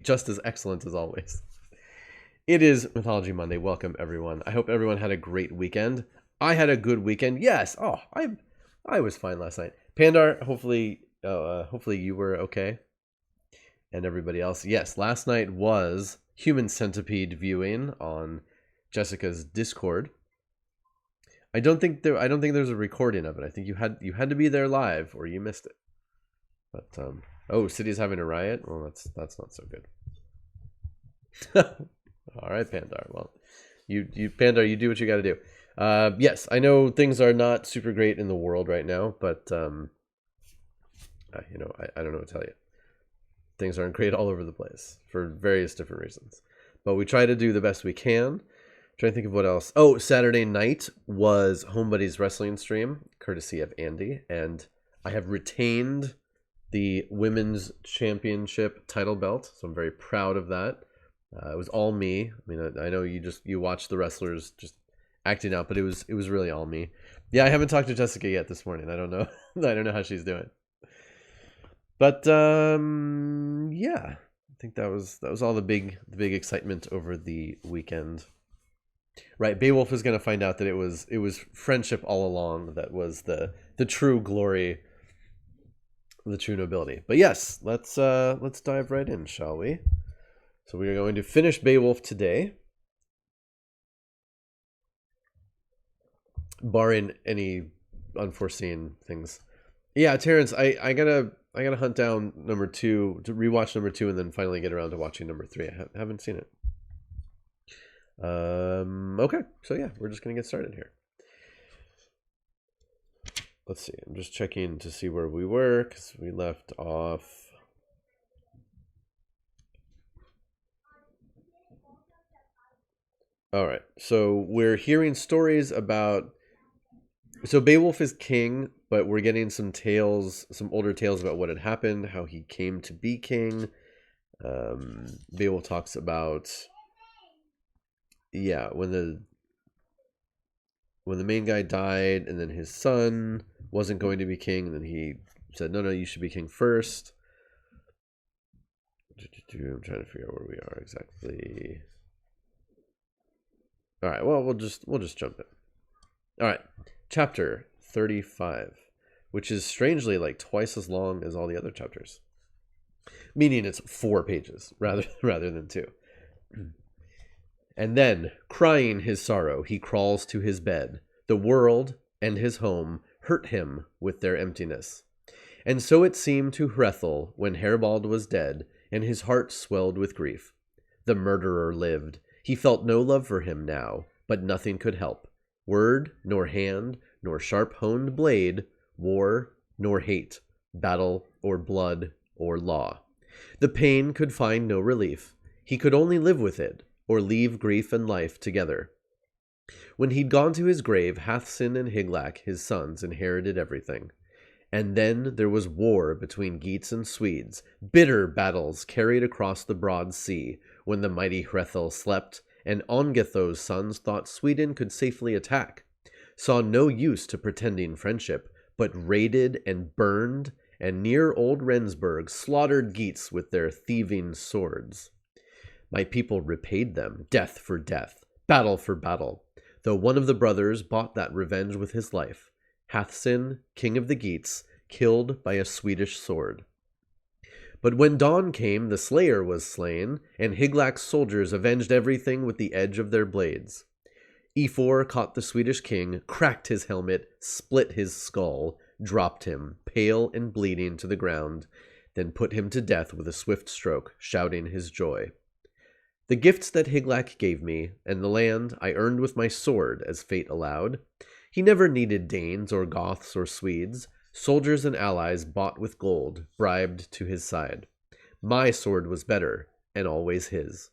just as excellent as always. It is Mythology Monday. Welcome, everyone. I hope everyone had a great weekend. I had a good weekend. Yes. Oh, I was fine last night. Pandar, hopefully you were okay. And everybody else. Yes, last night was Human Centipede viewing on Jessica's Discord. I don't think there's a recording of it. I think you had to be there live or you missed it. But oh, City's having a riot. Well, that's not so good. All right, Pandar. Well, you Pandar, you do what you got to do. Yes, I know things are not super great in the world right now, but I don't know what to tell you. Things aren't great all over the place for various different reasons, but we try to do the best we can. Trying to think of what else. Oh, Saturday night was Homebuddies Wrestling stream, courtesy of Andy, and I have retained the Women's Championship title belt, so I'm very proud of that. It was all me. I mean, I know you watched the wrestlers just acting out, but it was really all me. Yeah, I haven't talked to Jessica yet this morning. I don't know. I don't know how she's doing. But yeah, I think that was all the big excitement over the weekend. Right, Beowulf is going to find out that it was friendship all along that was the true glory, the true nobility. But yes, let's dive right in, shall we? So we are going to finish Beowulf today, barring any unforeseen things. Yeah, Terrence, I gotta hunt down number 2 to rewatch number 2 and then finally get around to watching number 3. I haven't seen it. Okay, so yeah, we're just gonna get started here. Let's see, I'm just checking to see where we were because we left off. All right, so we're hearing stories about. So Beowulf is king, but we're getting some older tales about what had happened, how he came to be king. Beowulf talks about. Yeah, when the main guy died, and then his son wasn't going to be king, and then he said, "No, you should be king first." I'm trying to figure out where we are exactly. All right, well, we'll just jump in. All right, chapter 35, which is strangely like twice as long as all the other chapters, meaning it's 4 pages rather than 2. And then, crying his sorrow, he crawls to his bed. The world and his home hurt him with their emptiness. And so it seemed to Hrethel when Herbald was dead, and his heart swelled with grief. The murderer lived. He felt no love for him now, but nothing could help. Word, nor hand, nor sharp-honed blade, war, nor hate, battle, or blood, or law. The pain could find no relief. He could only live with it, or leave grief and life together. When he'd gone to his grave, Hathsin and Higlac, his sons, inherited everything. And then there was war between Geats and Swedes, bitter battles carried across the broad sea, when the mighty Hrethel slept, and Ongetho's sons thought Sweden could safely attack, saw no use to pretending friendship, but raided and burned, and near old Rensburg slaughtered Geats with their thieving swords. My people repaid them, death for death, battle for battle, though one of the brothers bought that revenge with his life, Hathsin, king of the Geats, killed by a Swedish sword. But when dawn came, the slayer was slain, and Higlac's soldiers avenged everything with the edge of their blades. Efor caught the Swedish king, cracked his helmet, split his skull, dropped him, pale and bleeding, to the ground, then put him to death with a swift stroke, shouting his joy. The gifts that Higlac gave me, and the land I earned with my sword, as fate allowed. He never needed Danes or Goths or Swedes, soldiers and allies bought with gold, bribed to his side. My sword was better, and always his.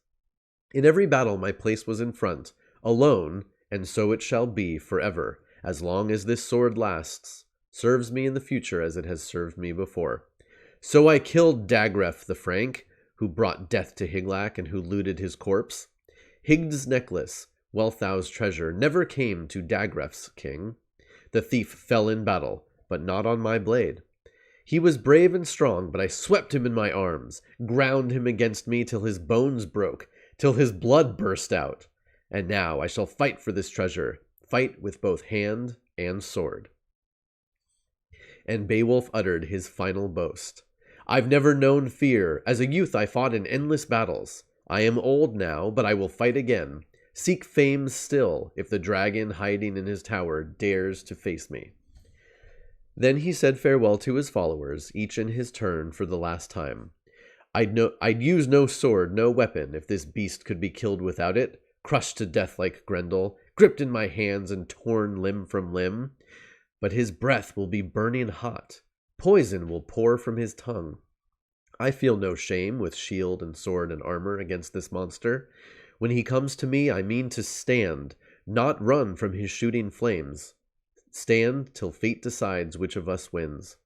In every battle my place was in front, alone, and so it shall be forever, as long as this sword lasts, serves me in the future as it has served me before. So I killed Dagref the Frank, who brought death to Higlac and who looted his corpse. Higd's necklace, Wealhtheow's treasure, never came to Dagref's king. The thief fell in battle, but not on my blade. He was brave and strong, but I swept him in my arms, ground him against me till his bones broke, till his blood burst out. And now I shall fight for this treasure, fight with both hand and sword." And Beowulf uttered his final boast. "I've never known fear. As a youth I fought in endless battles. I am old now, but I will fight again. Seek fame still, if the dragon hiding in his tower dares to face me." Then he said farewell to his followers, each in his turn for the last time. I'd use no sword, no weapon, if this beast could be killed without it, crushed to death like Grendel, gripped in my hands and torn limb from limb. But his breath will be burning hot. Poison will pour from his tongue. I feel no shame with shield and sword and armor against this monster. When he comes to me, I mean to stand, not run from his shooting flames. Stand till fate decides which of us wins.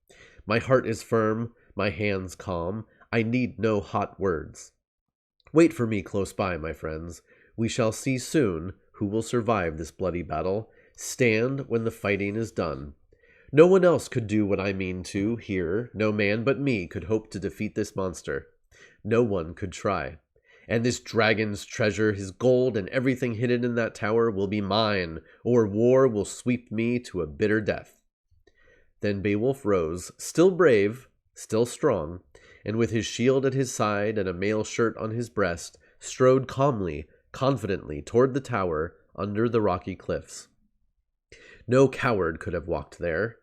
My heart is firm, my hands calm. I need no hot words. Wait for me close by, my friends. We shall see soon who will survive this bloody battle. Stand when the fighting is done. No one else could do what I mean to here. No man but me could hope to defeat this monster. No one could try. And this dragon's treasure, his gold, and everything hidden in that tower will be mine, or war will sweep me to a bitter death." Then Beowulf rose, still brave, still strong, and with his shield at his side and a mail shirt on his breast, strode calmly, confidently toward the tower under the rocky cliffs. No coward could have walked there.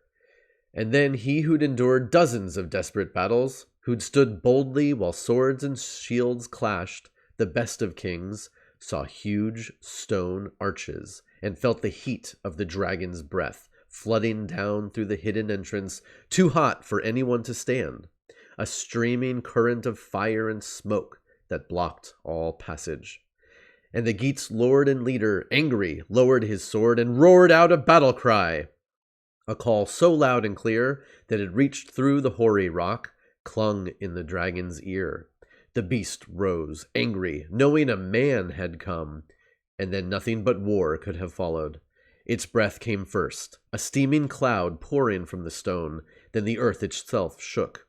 And then he who'd endured dozens of desperate battles, who'd stood boldly while swords and shields clashed, the best of kings, saw huge stone arches and felt the heat of the dragon's breath flooding down through the hidden entrance, too hot for anyone to stand, a streaming current of fire and smoke that blocked all passage. And the Geats' lord and leader, angry, lowered his sword and roared out a battle cry. A call so loud and clear that it reached through the hoary rock, clung in the dragon's ear. The beast rose, angry, knowing a man had come, and then nothing but war could have followed. Its breath came first, a steaming cloud pouring from the stone, then the earth itself shook.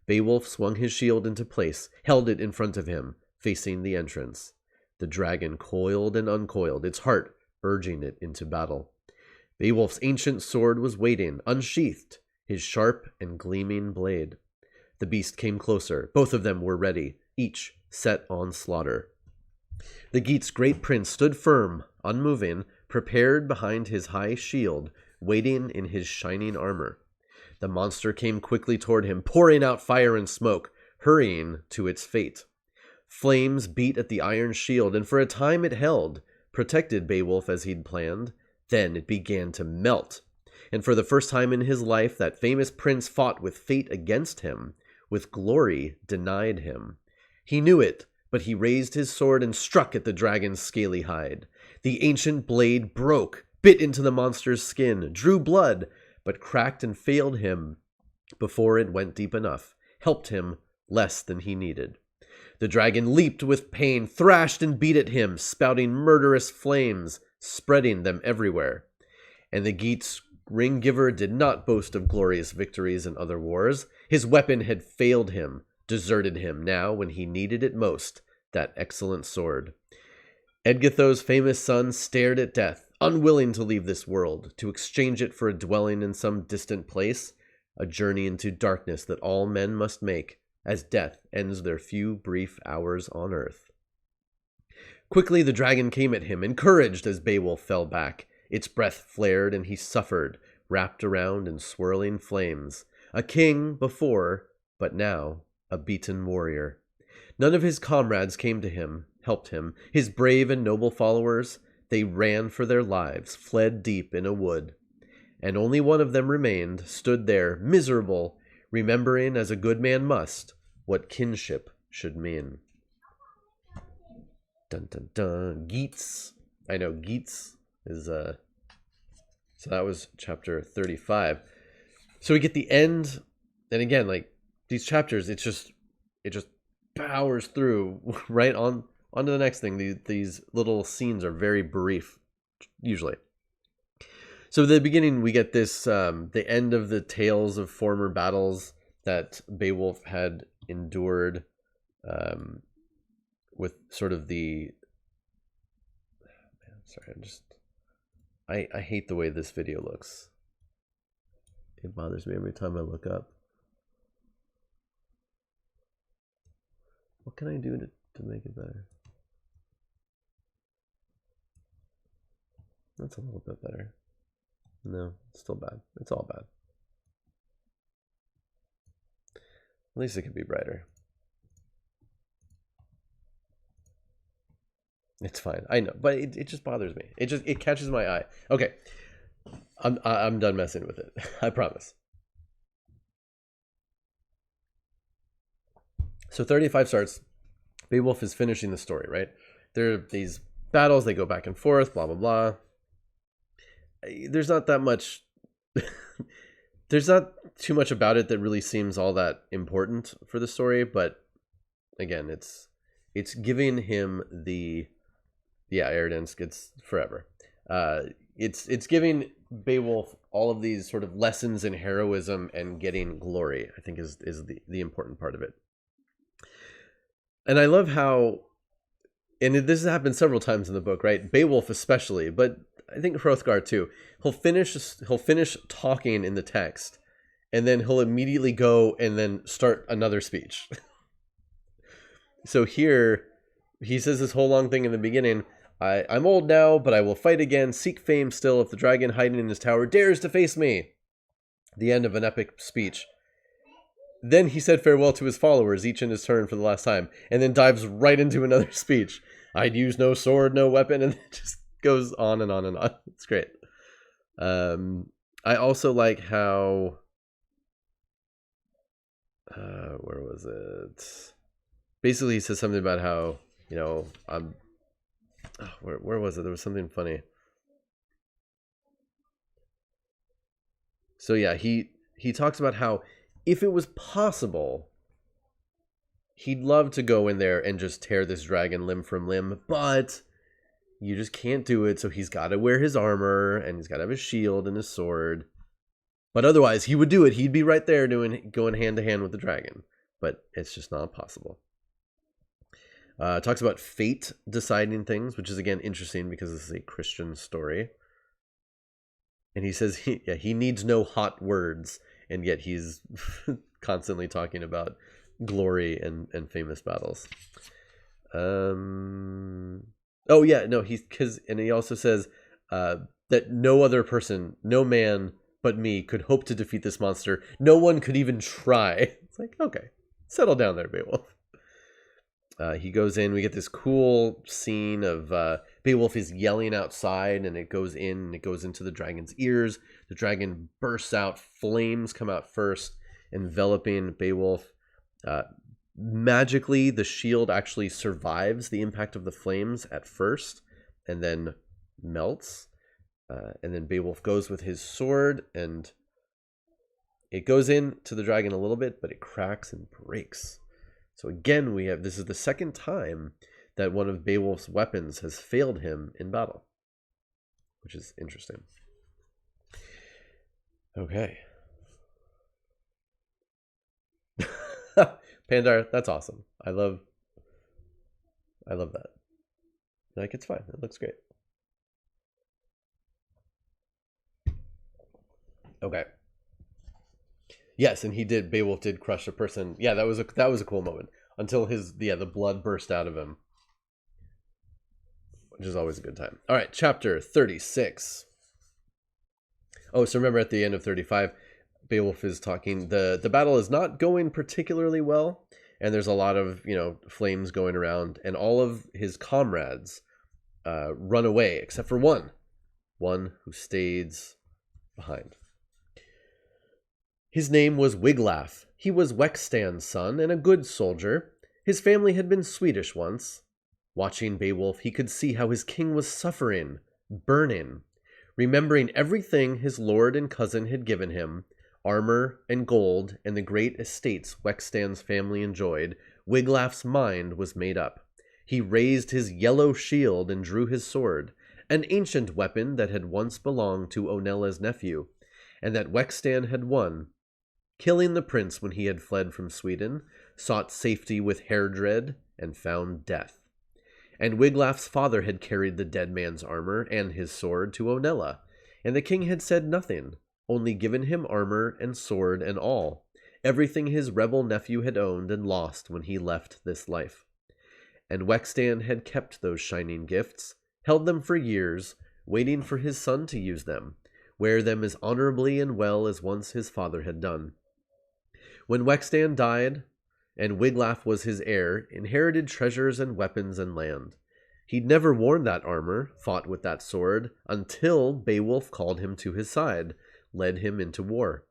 Beowulf swung his shield into place, held it in front of him, facing the entrance. The dragon coiled and uncoiled, its heart urging it into battle. Beowulf's ancient sword was waiting, unsheathed, his sharp and gleaming blade. The beast came closer. Both of them were ready, each set on slaughter. The Geats' great prince stood firm, unmoving, prepared behind his high shield, waiting in his shining armor. The monster came quickly toward him, pouring out fire and smoke, hurrying to its fate. Flames beat at the iron shield, and for a time it held, protected Beowulf as he'd planned. Then it began to melt, and for the first time in his life that famous prince fought with fate against him, with glory denied him. He knew it, but he raised his sword and struck at the dragon's scaly hide. The ancient blade broke, bit into the monster's skin, drew blood, but cracked and failed him before it went deep enough, helped him less than he needed. The dragon leaped with pain, thrashed and beat at him, spouting murderous flames, spreading them everywhere. And the Geats' ring-giver did not boast of glorious victories in other wars. His weapon had failed him, deserted him now when he needed it most, that excellent sword. Edgitho's famous son stared at death, unwilling to leave this world, to exchange it for a dwelling in some distant place, a journey into darkness that all men must make, as death ends their few brief hours on earth. Quickly the dragon came at him, encouraged as Beowulf fell back. Its breath flared and he suffered, wrapped around in swirling flames. A king before, but now a beaten warrior. None of his comrades came to him, helped him. His brave and noble followers, they ran for their lives, fled deep in a wood. And only one of them remained, stood there, miserable, remembering as a good man must what kinship should mean. Dun dun dun. Geats. I know Geats is so that was chapter 35. So we get the end, and again, like these chapters, it just powers through right on to the next thing. These little scenes are very brief, usually. So at the beginning, we get this the end of the tales of former battles. that Beowulf had endured with sort of the... Sorry, I hate the way this video looks. It bothers me every time I look up. What can I do to make it better? That's a little bit better. No, it's still bad. It's all bad. At least it could be brighter. It's fine. I know, but it just bothers me. It catches my eye. Okay. I'm done messing with it. I promise. So 35 starts. Beowulf is finishing the story, right? There are these battles, they go back and forth, blah blah blah. There's not that much there's not too much about it that really seems all that important for the story, but again, it's giving him the Eridansk, it's forever. It's giving Beowulf all of these sort of lessons in heroism and getting glory, I think is the important part of it. And I love how, and this has happened several times in the book, right? Beowulf especially, but I think Hrothgar too. He'll finish talking in the text, and then he'll immediately go and then start another speech. So here, he says this whole long thing in the beginning. I'm old now, but I will fight again, seek fame still if the dragon hiding in his tower dares to face me. The end of an epic speech. Then he said farewell to his followers, each in his turn for the last time, and then dives right into another speech. I'd use no sword, no weapon, and it just goes on and on and on. It's great. I also like how... where was it? Basically, he says something about how, you know, where was it? There was something funny. So yeah, he talks about how if it was possible, he'd love to go in there and just tear this dragon limb from limb, but you just can't do it, so he's got to wear his armor, and he's got to have his shield and his sword. But otherwise, he would do it. He'd be right there going hand to hand with the dragon. But it's just not possible. Talks about fate deciding things, which is, again, interesting because this is a Christian story. And he says he needs no hot words, and yet he's constantly talking about glory and famous battles. Oh yeah, no, and he also says that no other person, no man but me could hope to defeat this monster. No one could even try. It's like, okay, settle down there, Beowulf. He goes in, we get this cool scene of Beowulf is yelling outside, and it goes into the dragon's ears. The dragon bursts out, flames come out first, enveloping Beowulf. Magically, the shield actually survives the impact of the flames at first, and then melts. And then Beowulf goes with his sword, and it goes into the dragon a little bit, but it cracks and breaks. So again, this is the second time that one of Beowulf's weapons has failed him in battle, which is interesting. Okay. Pandar, that's awesome. I love that. Like, it's fine. It looks great. Okay. Yes, and Beowulf did crush a person. Yeah, that was a cool moment. Until the blood burst out of him. Which is always a good time. All right, chapter 36. Oh, so remember at the end of 35, Beowulf is talking. The battle is not going particularly well, and there's a lot of, flames going around, and all of his comrades run away, except for one who stays behind. His name was Wiglaf. He was Wexstan's son and a good soldier. His family had been Swedish once. Watching Beowulf, he could see how his king was suffering, burning. Remembering everything his lord and cousin had given him, armor and gold and the great estates Wexstan's family enjoyed, Wiglaf's mind was made up. He raised his yellow shield and drew his sword, an ancient weapon that had once belonged to Onella's nephew, and that Wexstan had won killing the prince when he had fled from Sweden, sought safety with Hairdred, and found death. And Wiglaf's father had carried the dead man's armor and his sword to Onella, and the king had said nothing, only given him armor and sword and all, everything his rebel nephew had owned and lost when he left this life. And Wexstan had kept those shining gifts, held them for years, waiting for his son to use them, wear them as honorably and well as once his father had done. When Wexstan died, and Wiglaf was his heir, inherited treasures and weapons and land. He'd never worn that armor, fought with that sword, until Beowulf called him to his side, led him into war.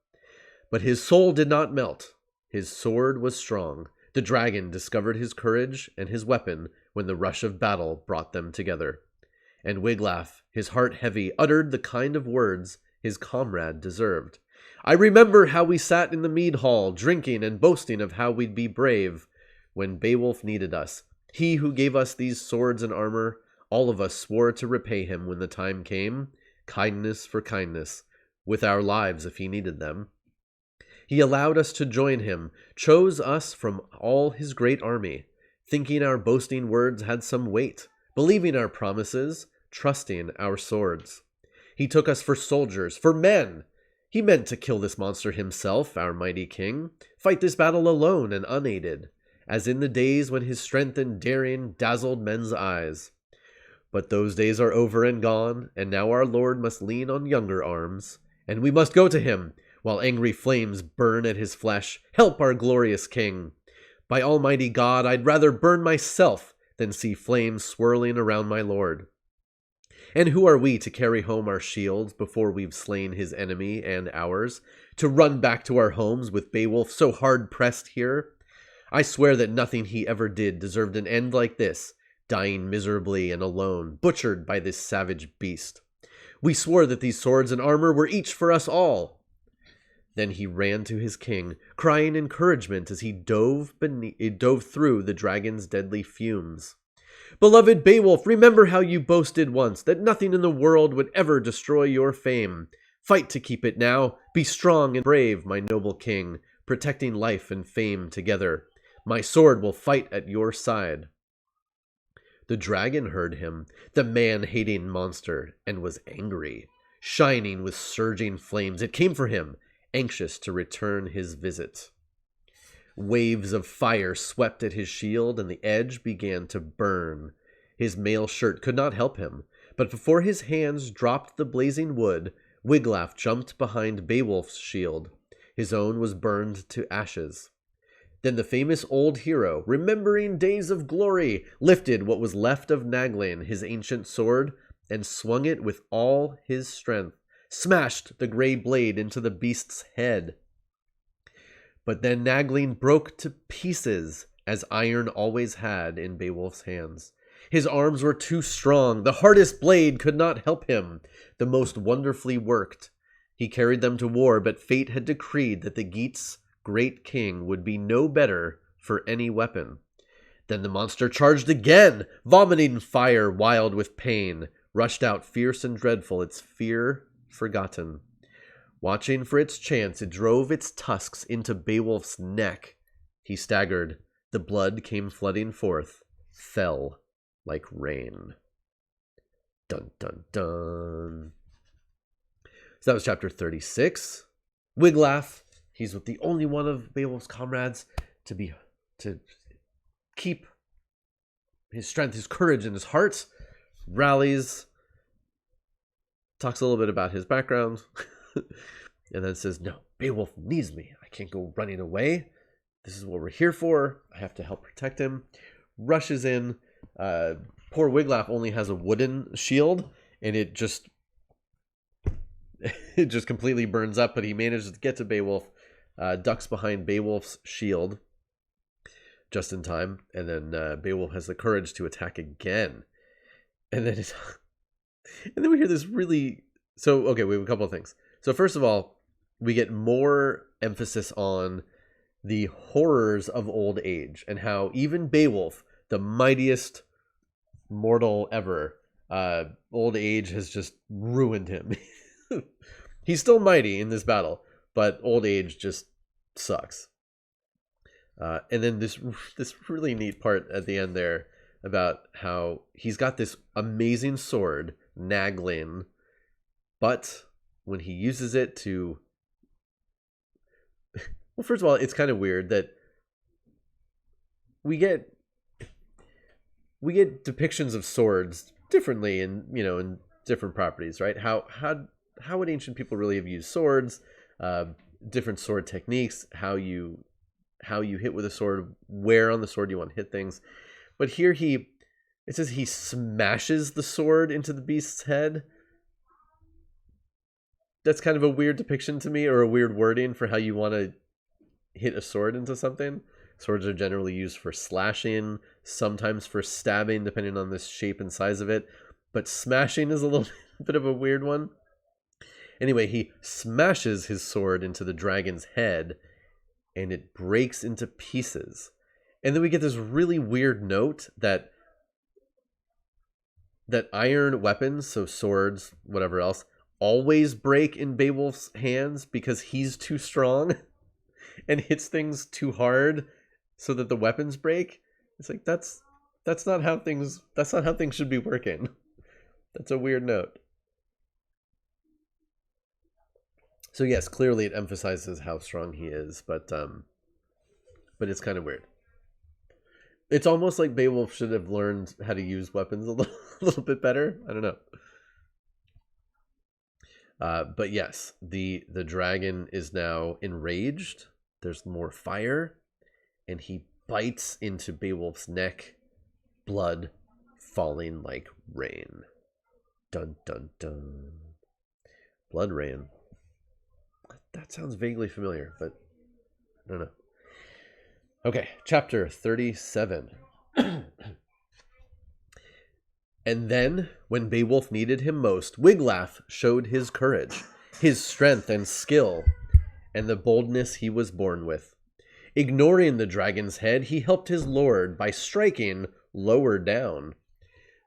But his soul did not melt. His sword was strong. The dragon discovered his courage and his weapon when the rush of battle brought them together. And Wiglaf, his heart heavy, uttered the kind of words his comrade deserved. I remember how we sat in the mead hall, drinking and boasting of how we'd be brave when Beowulf needed us. He who gave us these swords and armor, all of us swore to repay him when the time came, kindness for kindness, with our lives if he needed them. He allowed us to join him, chose us from all his great army, thinking our boasting words had some weight, believing our promises, trusting our swords. He took us for soldiers, for men. He meant to kill this monster himself, our mighty king, fight this battle alone and unaided, as in the days when his strength and daring dazzled men's eyes. But those days are over and gone, and now our Lord must lean on younger arms, and we must go to him, while angry flames burn at his flesh. Help our glorious king. By Almighty God, I'd rather burn myself than see flames swirling around my lord. And who are we to carry home our shields before we've slain his enemy and ours, to run back to our homes with Beowulf so hard-pressed here? I swear that nothing he ever did deserved an end like this, dying miserably and alone, butchered by this savage beast. We swore that these swords and armor were each for us all. Then he ran to his king, crying encouragement as he dove through the dragon's deadly fumes. Beloved Beowulf, remember how you boasted once that nothing in the world would ever destroy your fame. Fight to keep it now. Be strong and brave, my noble king, protecting life and fame together. My sword will fight at your side. The dragon heard him, the man-hating monster, and was angry. Shining with surging flames, it came for him, anxious to return his visit. Waves of fire swept at his shield, and the edge began to burn. His mail shirt could not help him, but before his hands dropped the blazing wood, Wiglaf jumped behind Beowulf's shield. His own was burned to ashes. Then the famous old hero, remembering days of glory, lifted what was left of Naglin, his ancient sword, and swung it with all his strength, smashed the gray blade into the beast's head. But then Naglin broke to pieces, as iron always had in Beowulf's hands. His arms were too strong. The hardest blade could not help him, the most wonderfully worked. He carried them to war, but fate had decreed that the Geats' great king would be no better for any weapon. Then the monster charged again, vomiting fire wild with pain, rushed out fierce and dreadful, its fear forgotten. Watching for its chance, it drove its tusks into Beowulf's neck. He staggered. The blood came flooding forth, fell like rain. Dun, dun, dun. So that was chapter 36. Wiglaf, he's with the only one of Beowulf's comrades to keep his strength, his courage, and his heart. Rallies, talks a little bit about his background. And then says, no, Beowulf needs me. I can't go running away. This is what we're here for. I have to help protect him. Rushes in. Poor Wiglaf only has a wooden shield, and it just completely burns up, but he manages to get to Beowulf, ducks behind Beowulf's shield just in time, and then Beowulf has the courage to attack again. And then we hear this really... So, okay, we have a couple of things. So first of all, we get more emphasis on the horrors of old age and how even Beowulf, the mightiest mortal ever, old age has just ruined him. He's still mighty in this battle, but old age just sucks. And then this really neat part at the end there about how he's got this amazing sword, Naglin, but when he uses it to... Well, first of all, it's kind of weird that we get depictions of swords differently in different properties, right? How would ancient people really have used swords? Different sword techniques, how you hit with a sword, where on the sword you want to hit things. But here it says he smashes the sword into the beast's head. That's kind of a weird depiction to me, or a weird wording for how you want to hit a sword into something. Swords are generally used for slashing, sometimes for stabbing, depending on the shape and size of it. But smashing is a little bit of a weird one. Anyway, he smashes his sword into the dragon's head, and it breaks into pieces. And then we get this really weird note that iron weapons, so swords, whatever else, always break in Beowulf's hands because he's too strong and hits things too hard so that the weapons break. It's like that's not how things should be working. That's a weird note. So yes, clearly it emphasizes how strong he is, but it's kind of weird. It's almost like Beowulf should have learned how to use weapons a little bit better. I don't know. But yes, the dragon is now enraged. There's more fire, and he bites into Beowulf's neck, blood falling like rain. Dun dun dun. Blood rain. That sounds vaguely familiar, but I don't know. Okay, chapter 37. And then, when Beowulf needed him most, Wiglaf showed his courage, his strength and skill, and the boldness he was born with. Ignoring the dragon's head, he helped his lord by striking lower down.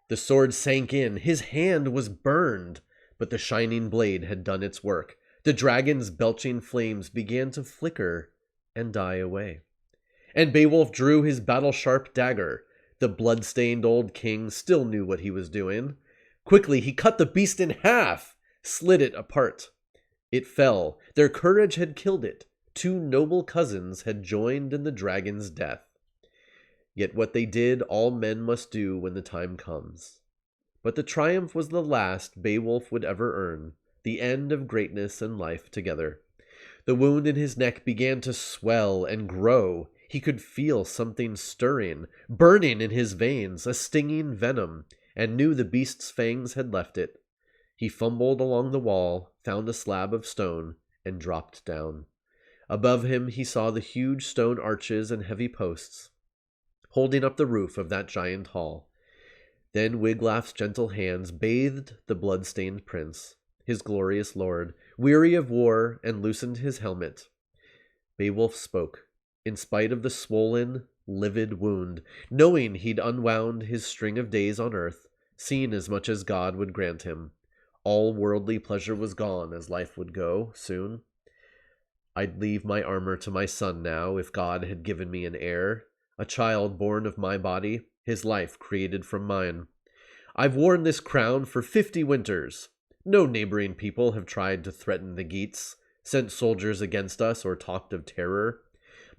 The sword sank in, his hand was burned, but the shining blade had done its work. The dragon's belching flames began to flicker and die away. And Beowulf drew his battle-sharp dagger. The blood-stained old king still knew what he was doing. Quickly he cut the beast in half, slid it apart. It fell. Their courage had killed it. Two noble cousins had joined in the dragon's death. Yet what they did, all men must do when the time comes. But the triumph was the last Beowulf would ever earn, the end of greatness and life together. The wound in his neck began to swell and grow. He could feel something stirring, burning in his veins, a stinging venom, and knew the beast's fangs had left it. He fumbled along the wall, found a slab of stone, and dropped down. Above him he saw the huge stone arches and heavy posts, holding up the roof of that giant hall. Then Wiglaf's gentle hands bathed the blood-stained prince, his glorious lord, weary of war, and loosened his helmet. Beowulf spoke. In spite of the swollen, livid wound, knowing he'd unwound his string of days on earth, seen as much as God would grant him. All worldly pleasure was gone as life would go, soon. I'd leave my armor to my son now, if God had given me an heir, a child born of my body, his life created from mine. I've worn this crown for 50 winters. No neighboring people have tried to threaten the Geats, sent soldiers against us, or talked of terror.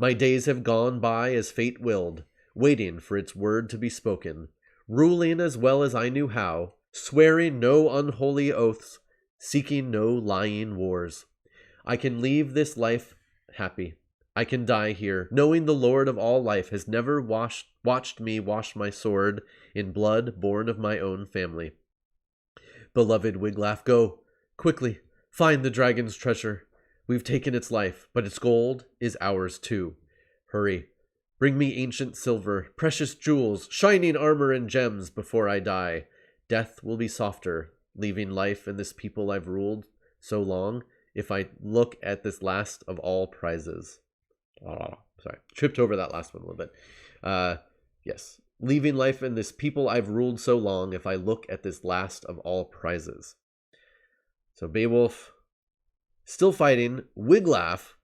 My days have gone by as fate willed, waiting for its word to be spoken, ruling as well as I knew how, swearing no unholy oaths, seeking no lying wars. I can leave this life happy. I can die here, knowing the Lord of all life has never watched me wash my sword in blood born of my own family. Beloved Wiglaf, go, quickly, find the dragon's treasure. We've taken its life, but its gold is ours too. Hurry, bring me ancient silver, precious jewels, shining armor and gems before I die. Death will be softer, leaving life and this people I've ruled so long, if I look at this last of all prizes. Sorry, tripped over that last one a little bit. Yes, leaving life and this people I've ruled so long, if I look at this last of all prizes. So Beowulf... still fighting. Wiglaf,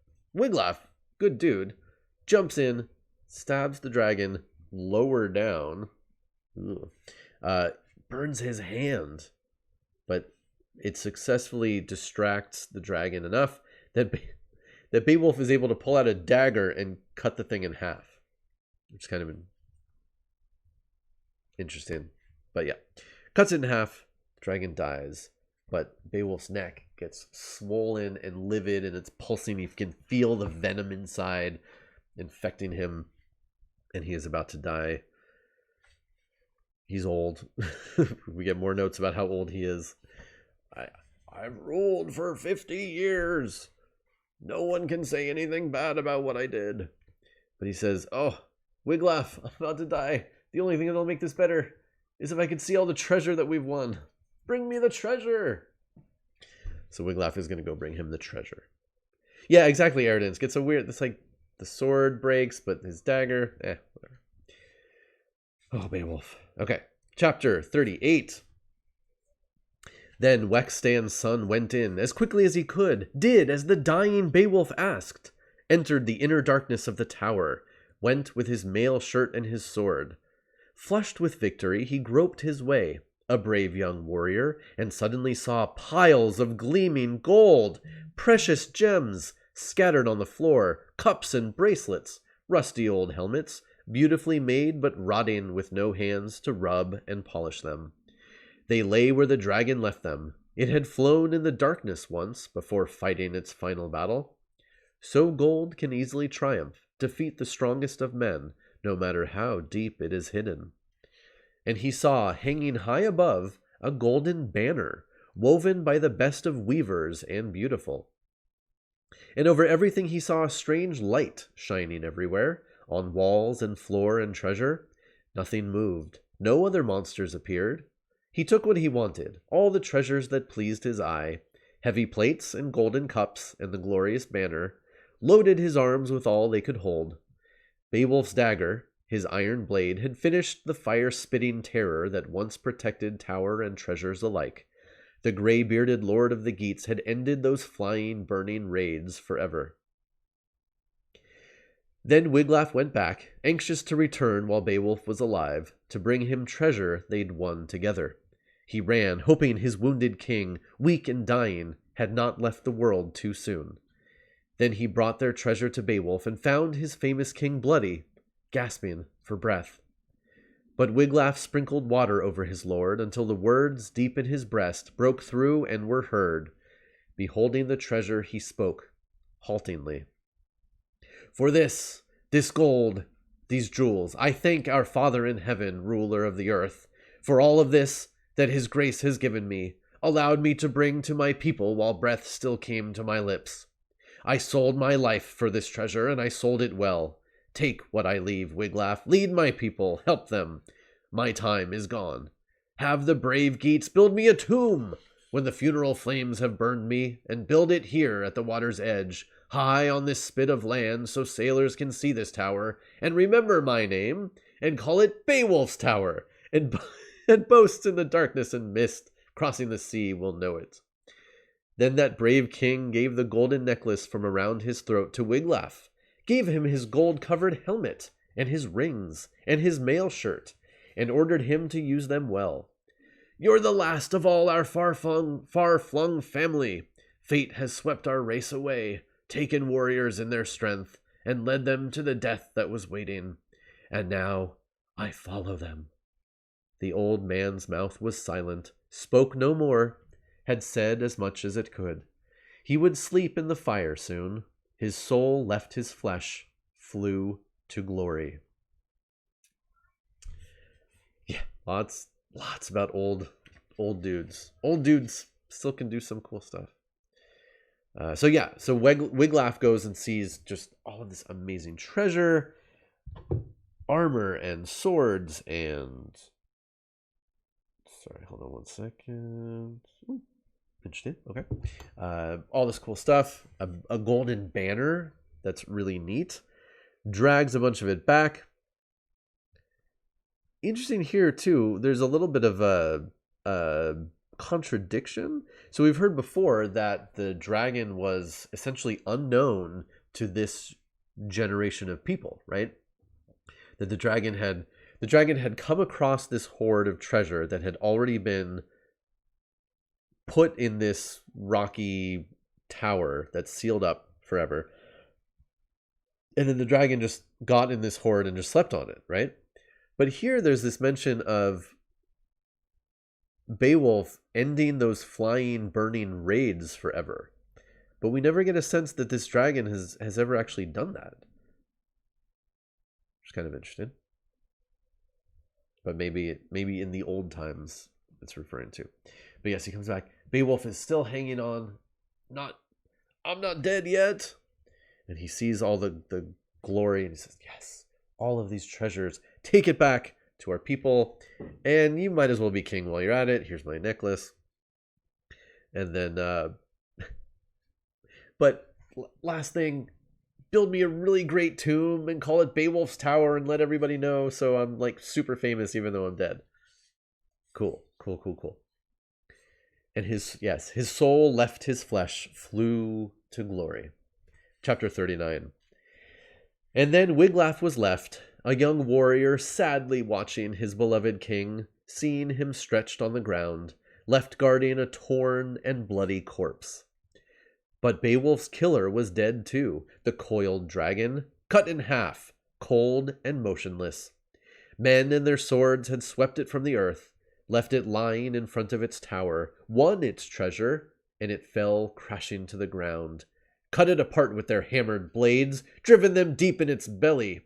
good good dude, jumps in, stabs the dragon lower down, burns his hand, but it successfully distracts the dragon enough that Beowulf is able to pull out a dagger and cut the thing in half, which is kind of interesting. But yeah, cuts it in half, the dragon dies, but Beowulf's neck gets swollen and livid, and it's pulsing. You can feel the venom inside infecting him, and he is about to die. He's old. We get more notes about how old he is. I've ruled for 50 years. No one can say anything bad about what I did. But he says, oh, Wiglaf, I'm about to die. The only thing that'll make this better is if I could see all the treasure that we've won. Bring me the treasure. So Wiglaf is going to go bring him the treasure. Yeah, exactly, Eridance. Gets so weird. It's like the sword breaks, but his dagger, whatever. Oh, Beowulf. Okay, chapter 38. Then Wexstan's son went in as quickly as he could, did as the dying Beowulf asked, entered the inner darkness of the tower, went with his mail shirt and his sword. Flushed with victory, he groped his way, a brave young warrior, and suddenly saw piles of gleaming gold, precious gems scattered on the floor, cups and bracelets, rusty old helmets, beautifully made but rotting with no hands to rub and polish them. They lay where the dragon left them. It had flown in the darkness once before fighting its final battle. So gold can easily triumph, defeat the strongest of men, no matter how deep it is hidden. And he saw, hanging high above, a golden banner, woven by the best of weavers and beautiful. And over everything he saw a strange light shining everywhere, on walls and floor and treasure. Nothing moved. No other monsters appeared. He took what he wanted, all the treasures that pleased his eye, heavy plates and golden cups and the glorious banner, loaded his arms with all they could hold. Beowulf's dagger, his iron blade, had finished the fire-spitting terror that once protected tower and treasures alike. The gray-bearded lord of the Geats had ended those flying, burning raids forever. Then Wiglaf went back, anxious to return while Beowulf was alive, to bring him treasure they'd won together. He ran, hoping his wounded king, weak and dying, had not left the world too soon. Then he brought their treasure to Beowulf and found his famous king bloody, gasping for breath. But Wiglaf sprinkled water over his lord until the words deep in his breast broke through and were heard. Beholding the treasure, he spoke, haltingly. For this gold, these jewels, I thank our Father in heaven, ruler of the earth, for all of this that his grace has given me, allowed me to bring to my people while breath still came to my lips. I sold my life for this treasure, and I sold it well. Take what I leave, Wiglaf. Lead my people. Help them. My time is gone. Have the brave Geats build me a tomb when the funeral flames have burned me, and build it here at the water's edge, high on this spit of land, so sailors can see this tower, and remember my name, and call it Beowulf's Tower, and boast in the darkness and mist, crossing the sea will know it. Then that brave king gave the golden necklace from around his throat to Wiglaf, gave him his gold-covered helmet, and his rings, and his mail shirt, and ordered him to use them well. You're the last of all our far-flung family. Fate has swept our race away, taken warriors in their strength, and led them to the death that was waiting. And now I follow them. The old man's mouth was silent, spoke no more, had said as much as it could. He would sleep in the fire soon. His soul left his flesh, flew to glory. Yeah, lots about old dudes. Old dudes still can do some cool stuff. So Wiglaf goes and sees just all of this amazing treasure, armor and swords and... Sorry, hold on one second. Ooh, interesting. Okay. All this cool stuff. A golden banner that's really neat. Drags a bunch of it back. Interesting here, too, there's a little bit of a contradiction. So we've heard before that the dragon was essentially unknown to this generation of people, right? That the dragon had come across this hoard of treasure that had already been put in this rocky tower that's sealed up forever. And then the dragon just got in this hoard and just slept on it, right? But here there's this mention of Beowulf ending those flying, burning raids forever. But we never get a sense that this dragon has ever actually done that. Which is kind of interesting. But maybe in the old times it's referring to. But yes, he comes back. Beowulf is still hanging on. I'm not dead yet. And he sees all the glory and he says, yes, all of these treasures, take it back to our people. And you might as well be king while you're at it. Here's my necklace. And then, but last thing, build me a really great tomb and call it Beowulf's Tower and let everybody know so I'm like super famous even though I'm dead. Cool. And his soul left his flesh, flew to glory. Chapter 39. And then Wiglaf was left, a young warrior sadly watching his beloved king, seeing him stretched on the ground, left guarding a torn and bloody corpse. But Beowulf's killer was dead too, the coiled dragon, cut in half, cold and motionless. Men and their swords had swept it from the earth, left it lying in front of its tower, won its treasure, and it fell crashing to the ground. Cut it apart with their hammered blades, driven them deep in its belly.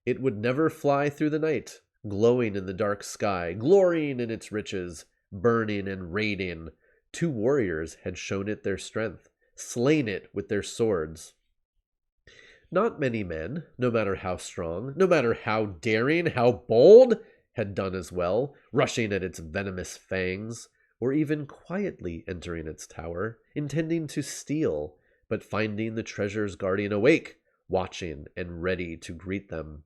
It would never fly through the night, glowing in the dark sky, glorying in its riches, burning and raiding. 2 warriors had shown it their strength, slain it with their swords. Not many men, no matter how strong, no matter how daring, how bold, had done as well, rushing at its venomous fangs, or even quietly entering its tower, intending to steal, but finding the treasure's guardian awake, watching and ready to greet them.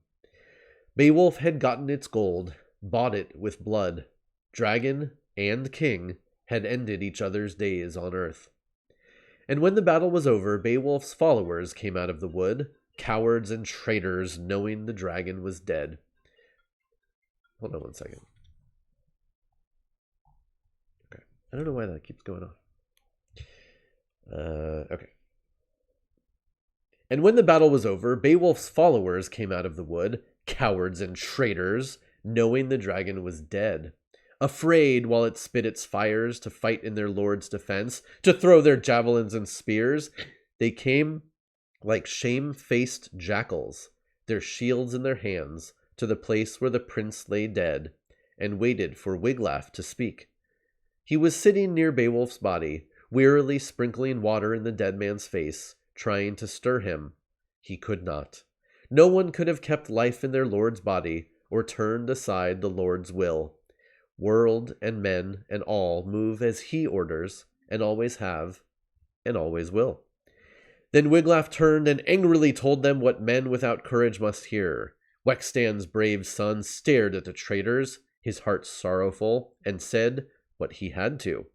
Beowulf had gotten its gold, bought it with blood. Dragon and king had ended each other's days on earth. And when the battle was over, Beowulf's followers came out of the wood, cowards and traitors, knowing the dragon was dead. Hold on one second. Okay. I don't know why that keeps going off. Okay. And when the battle was over, Beowulf's followers came out of the wood, cowards and traitors, knowing the dragon was dead. Afraid while it spit its fires to fight in their lord's defense, to throw their javelins and spears, they came like shame-faced jackals, their shields in their hands, to the place where the prince lay dead, and waited for Wiglaf to speak. He was sitting near Beowulf's body, wearily sprinkling water in the dead man's face, trying to stir him. He could not. No one could have kept life in their lord's body, or turned aside the Lord's will. World and men and all move as he orders, and always have, and always will. Then Wiglaf turned and angrily told them what men without courage must hear. Wexstan's brave son stared at the traitors, his heart sorrowful, and said what he had to.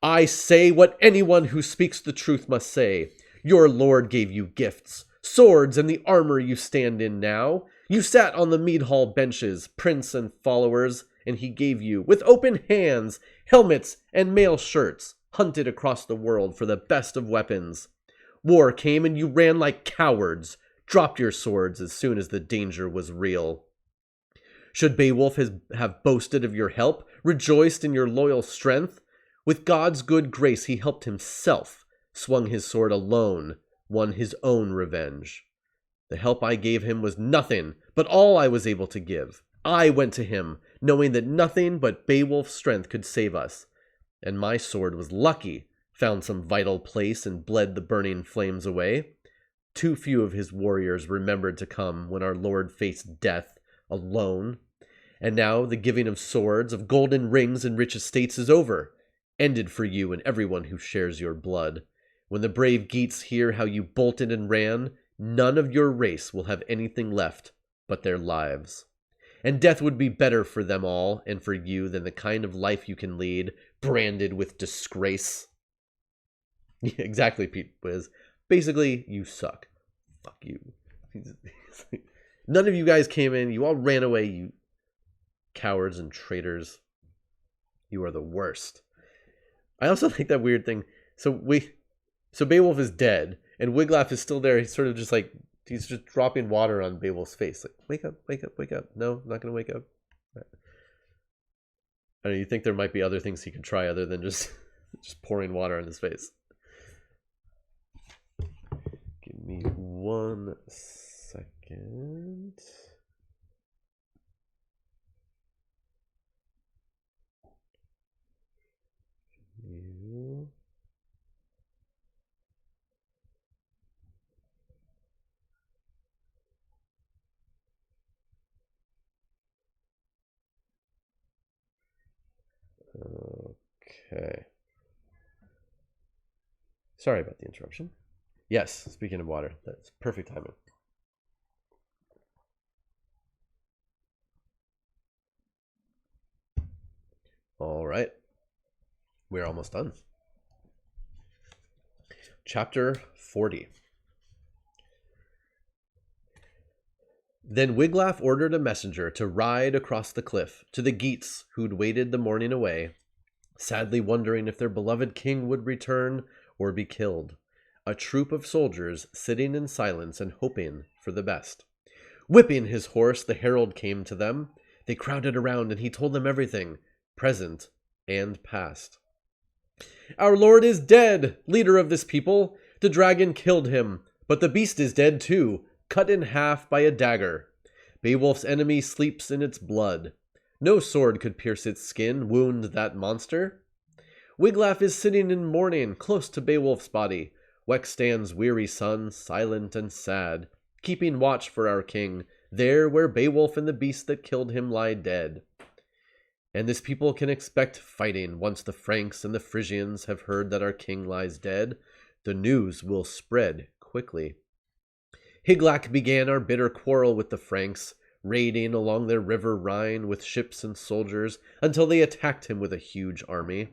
I say what anyone who speaks the truth must say. Your lord gave you gifts, swords and the armor you stand in now. You sat on the mead hall benches, prince and followers, and he gave you, with open hands, helmets and mail shirts, hunted across the world for the best of weapons. War came and you ran like cowards, dropped your swords as soon as the danger was real. Should Beowulf have boasted of your help, rejoiced in your loyal strength? With God's good grace he helped himself, swung his sword alone, won his own revenge. The help I gave him was nothing, but all I was able to give. I went to him, knowing that nothing but Beowulf's strength could save us. And my sword was lucky, found some vital place and bled the burning flames away. Too few of his warriors remembered to come when our Lord faced death alone. And now the giving of swords, of golden rings and rich estates is over, ended for you and everyone who shares your blood. When the brave Geats hear how you bolted and ran, none of your race will have anything left but their lives. And death would be better for them all and for you than the kind of life you can lead, branded with disgrace. Exactly, Pete Wiz. Basically, you suck. Fuck you. He's like, none of you guys came in. You all ran away, you cowards and traitors. You are the worst. I also like that weird thing. So Beowulf is dead, and Wiglaf is still there. He's sort of just like, he's just dropping water on Beowulf's face. Like, wake up, wake up, wake up. No, I'm not going to wake up. I don't know, you think there might be other things he could try other than just pouring water on his face. Give me 1 second. Okay. Sorry about the interruption. Yes, speaking of water, that's perfect timing. All right. We're almost done. Chapter 40. Then Wiglaf ordered a messenger to ride across the cliff to the Geats who'd waited the morning away, sadly wondering if their beloved king would return or be killed. A troop of soldiers sitting in silence and hoping for the best. Whipping his horse, the herald came to them. They crowded around and he told them everything, present and past. Our lord is dead, leader of this people. The dragon killed him, but the beast is dead too, cut in half by a dagger. Beowulf's enemy sleeps in its blood. No sword could pierce its skin, wound that monster. Wiglaf is sitting in mourning close to Beowulf's body. Wekstan's weary son, silent and sad, keeping watch for our king, there where Beowulf and the beast that killed him lie dead. And this people can expect fighting once the Franks and the Frisians have heard that our king lies dead. The news will spread quickly. Hygelac began our bitter quarrel with the Franks, raiding along their river Rhine with ships and soldiers until they attacked him with a huge army.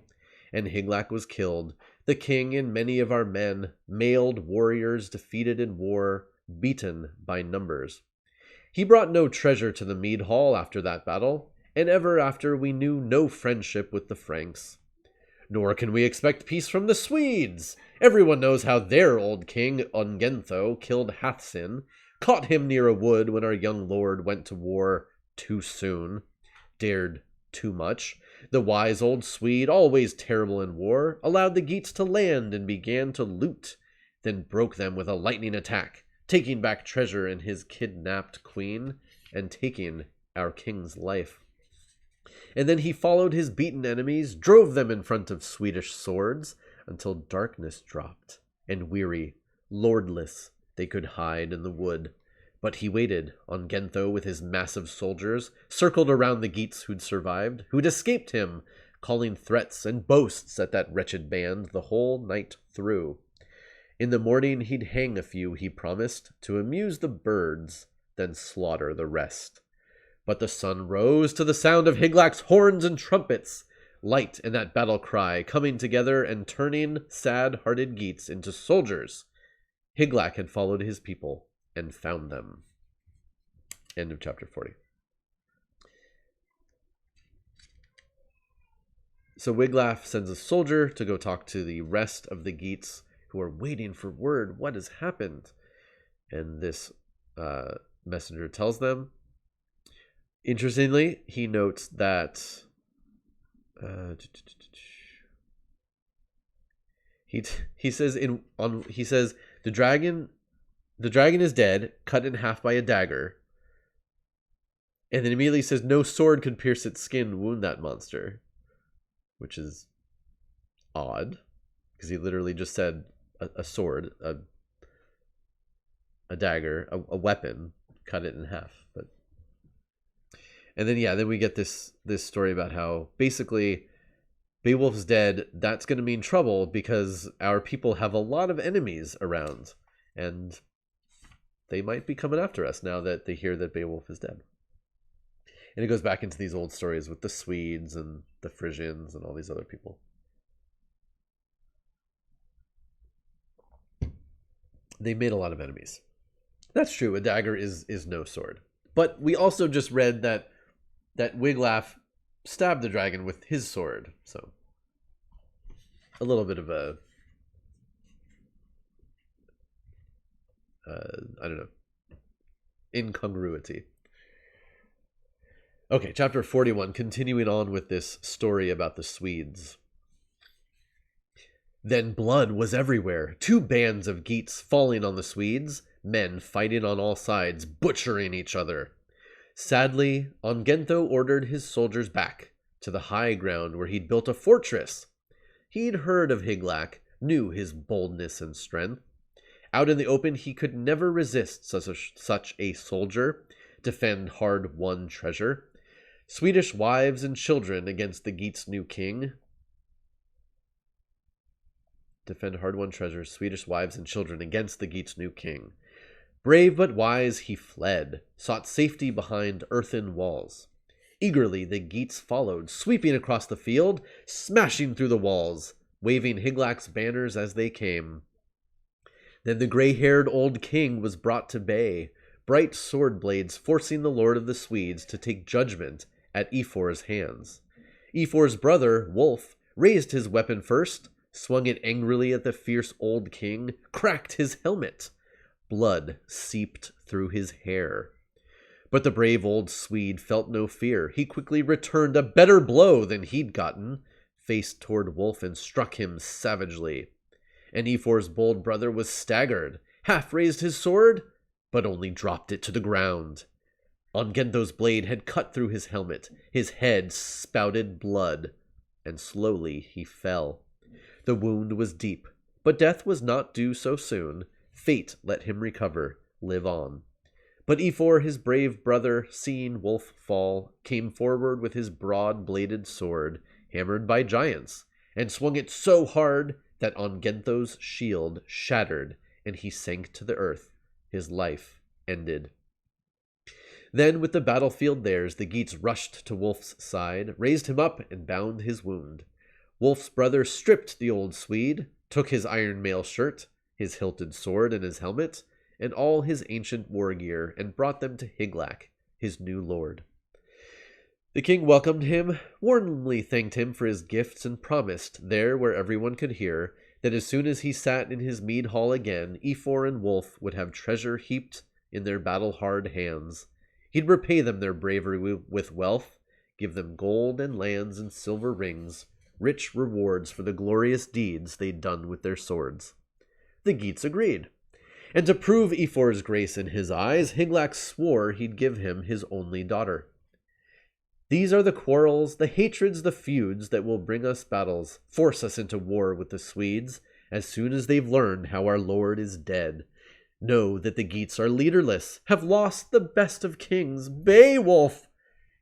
And Hygelac was killed, the king and many of our men, mailed warriors defeated in war, beaten by numbers. He brought no treasure to the mead hall after that battle, and ever after we knew no friendship with the Franks. Nor can we expect peace from the Swedes. Everyone knows how their old king, Ungentho, killed Hathsin, caught him near a wood when our young lord went to war too soon, dared too much. The wise old Swede, always terrible in war, allowed the Geats to land and began to loot, then broke them with a lightning attack, taking back treasure and his kidnapped queen, and taking our king's life. And then he followed his beaten enemies, drove them in front of Swedish swords, until darkness dropped, and weary, lordless, they could hide in the wood. But he waited on Gentho with his massive soldiers, circled around the Geats who'd survived, who'd escaped him, calling threats and boasts at that wretched band the whole night through. In the morning he'd hang a few, he promised, to amuse the birds, then slaughter the rest. But the sun rose to the sound of Hygelac's horns and trumpets, light in that battle cry, coming together and turning sad-hearted Geats into soldiers. Hygelac had followed his people and found them. End of chapter 40. So Wiglaf sends a soldier to go talk to the rest of the Geats who are waiting for word. What has happened? And this messenger tells them. Interestingly, he notes that he says the dragon is dead, cut in half by a dagger, and then immediately says no sword could pierce its skin, wound that monster, which is odd because he literally just said a sword, a dagger, a weapon, cut it in half. But and then we get this story about how basically Beowulf's dead. That's going to mean trouble because our people have a lot of enemies around, and they might be coming after us now that they hear that Beowulf is dead. And it goes back into these old stories with the Swedes and the Frisians and all these other people. They made a lot of enemies. That's true. A dagger is no sword. But we also just read that Wiglaf stabbed the dragon with his sword. So a little bit of a I don't know, incongruity. Okay, chapter 41, continuing on with this story about the Swedes. Then blood was everywhere, 2 bands of Geats falling on the Swedes, men fighting on all sides, butchering each other. Sadly, Ongentho ordered his soldiers back to the high ground where he'd built a fortress. He'd heard of Higlak, knew his boldness and strength. Out in the open, he could never resist such a soldier, defend hard-won treasure. Swedish wives and children against the Geats' new king. Defend hard-won treasure, Swedish wives and children against the Geats' new king. Brave but wise, he fled, sought safety behind earthen walls. Eagerly the Geats followed, sweeping across the field, smashing through the walls, waving Higlak's banners as they came. Then the gray-haired old king was brought to bay, bright sword blades forcing the lord of the Swedes to take judgment at Efor's hands. Efor's brother, Wolf, raised his weapon first, swung it angrily at the fierce old king, cracked his helmet. Blood seeped through his hair. But the brave old Swede felt no fear. He quickly returned a better blow than he'd gotten, faced toward Wolf and struck him savagely. And Efor's bold brother was staggered, half raised his sword, but only dropped it to the ground. Ongentho's blade had cut through his helmet, his head spouted blood, and slowly he fell. The wound was deep, but death was not due so soon. Fate let him recover, live on. But Efor, his brave brother, seeing Wolf fall, came forward with his broad-bladed sword, hammered by giants, and swung it so hard that Ongentho's shield shattered, and he sank to the earth. His life ended. Then, with the battlefield theirs, the Geats rushed to Wolf's side, raised him up, and bound his wound. Wolf's brother stripped the old Swede, took his iron mail shirt, his hilted sword and his helmet, and all his ancient war gear, and brought them to Higlak, his new lord. The king welcomed him, warmly thanked him for his gifts, and promised, there where everyone could hear, that as soon as he sat in his mead hall again, Efor and Wolf would have treasure heaped in their battle-hard hands. He'd repay them their bravery with wealth, give them gold and lands and silver rings, rich rewards for the glorious deeds they'd done with their swords. The Geats agreed, and to prove Efor's grace in his eyes, Higlak swore he'd give him his only daughter. These are the quarrels, the hatreds, the feuds that will bring us battles, force us into war with the Swedes, as soon as they've learned how our lord is dead. Know that the Geats are leaderless, have lost the best of kings, Beowulf,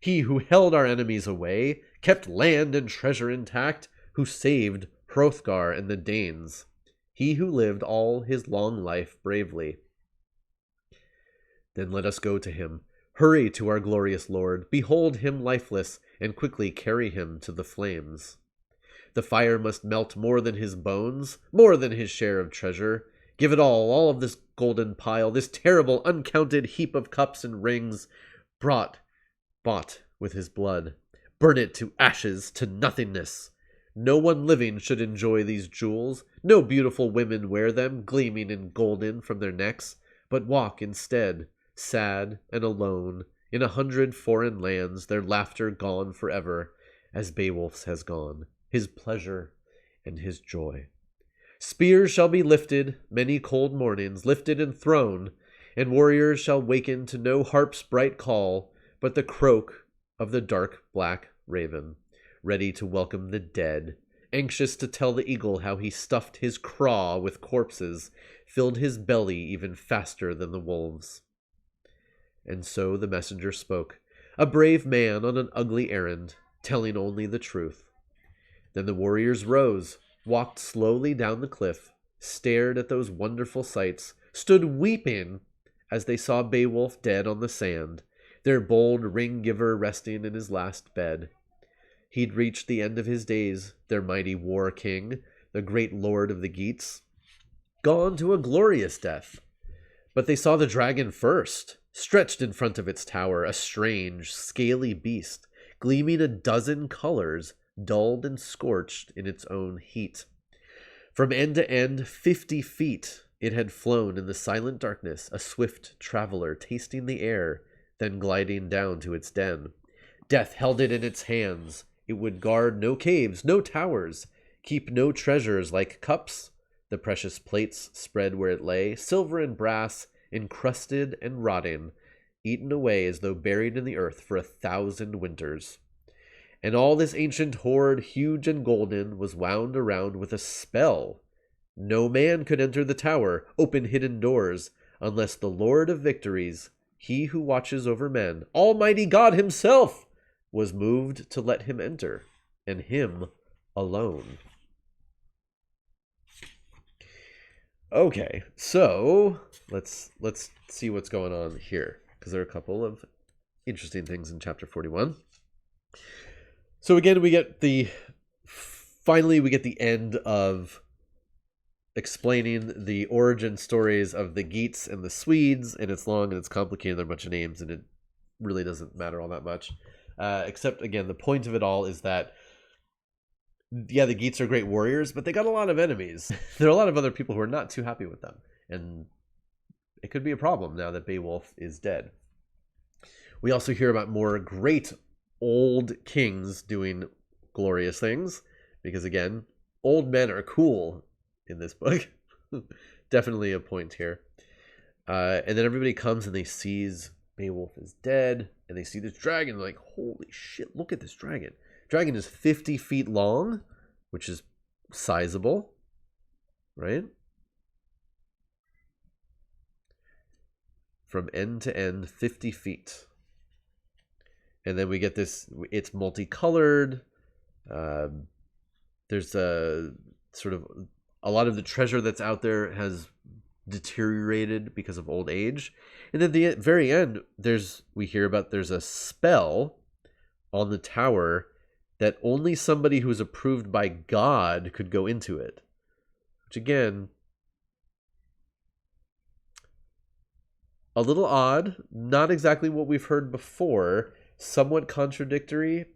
he who held our enemies away, kept land and treasure intact, who saved Hrothgar and the Danes, he who lived all his long life bravely. Then let us go to him. Hurry to our glorious lord, behold him lifeless, and quickly carry him to the flames. The fire must melt more than his bones, more than his share of treasure. Give it all of this golden pile, this terrible uncounted heap of cups and rings, bought with his blood. Burn it to ashes, to nothingness. No one living should enjoy these jewels, no beautiful women wear them, gleaming and golden from their necks, but walk instead, sad and alone, in 100 foreign lands, their laughter gone forever, as Beowulf's has gone, his pleasure and his joy. Spears shall be lifted, many cold mornings, lifted and thrown, and warriors shall waken to no harp's bright call, but the croak of the dark black raven, ready to welcome the dead, anxious to tell the eagle how he stuffed his craw with corpses, filled his belly even faster than the wolves. And so the messenger spoke, a brave man on an ugly errand, telling only the truth. Then the warriors rose, walked slowly down the cliff, stared at those wonderful sights, stood weeping as they saw Beowulf dead on the sand, their bold ring-giver resting in his last bed. He'd reached the end of his days, their mighty war king, the great lord of the Geats, gone to a glorious death. But they saw the dragon first, stretched in front of its tower, a strange, scaly beast, gleaming a dozen colors, dulled and scorched in its own heat. From end to end, 50 feet, it had flown in the silent darkness, a swift traveler, tasting the air, then gliding down to its den. Death held it in its hands. It would guard no caves, no towers, keep no treasures like cups, the precious plates spread where it lay, silver and brass, encrusted and rotting, eaten away as though buried in the earth for 1,000 winters. And all this ancient hoard, huge and golden, was wound around with a spell. No man could enter the tower, open hidden doors, unless the Lord of Victories, he who watches over men, Almighty God himself, was moved to let him enter, and him alone. Okay, so let's see what's going on here, because there are a couple of interesting things in chapter 41. So again, we get the end of explaining the origin stories of the Geats and the Swedes, and it's long and it's complicated. There are a bunch of names, and it really doesn't matter all that much. Except, again, the point of it all is that, yeah, the Geats are great warriors, but they got a lot of enemies. There are a lot of other people who are not too happy with them, and it could be a problem now that Beowulf is dead. We also hear about more great old kings doing glorious things, because, again, old men are cool in this book. Definitely a point here. And then everybody comes and they sees Beowulf is dead, and they see this dragon, like, holy shit, look at this dragon. Dragon is 50 feet long, which is sizable, right? From end to end, 50 feet. And then we get this, it's multicolored. There's a sort of, a lot of the treasure that's out there has deteriorated because of old age. And at the very end, we hear about there's a spell on the tower that only somebody who's approved by God could go into it. Which, again, a little odd, not exactly what we've heard before, somewhat contradictory,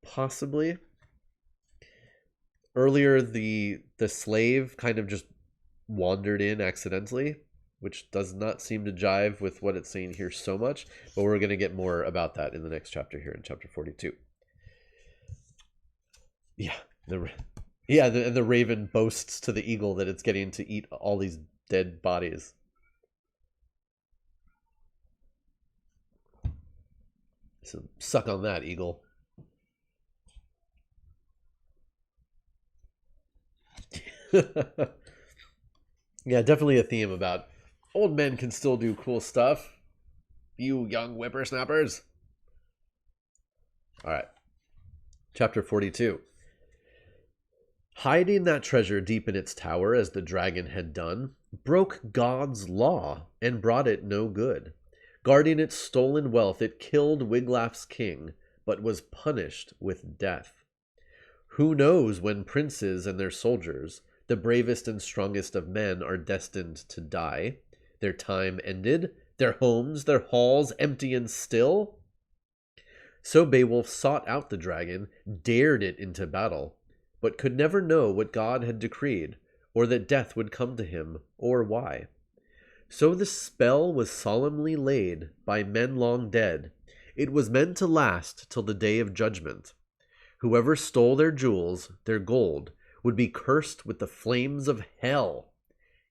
possibly. Earlier, the slave kind of just wandered in accidentally, which does not seem to jive with what it's saying here so much, but we're going to get more about that in the next chapter here, in chapter 42. Yeah, and the raven boasts to the eagle that it's getting to eat all these dead bodies. So suck on that, eagle. Yeah, definitely a theme about old men can still do cool stuff. You young whippersnappers. All right. Chapter 42. Hiding that treasure deep in its tower, as the dragon had done, broke God's law and brought it no good. Guarding its stolen wealth, it killed Wiglaf's king, but was punished with death. Who knows when princes and their soldiers, the bravest and strongest of men, are destined to die, their time ended, their homes, their halls empty and still? So Beowulf sought out the dragon, dared it into battle, but could never know what God had decreed, or that death would come to him, or why. So the spell was solemnly laid by men long dead. It was meant to last till the day of judgment. Whoever stole their jewels, their gold, would be cursed with the flames of hell,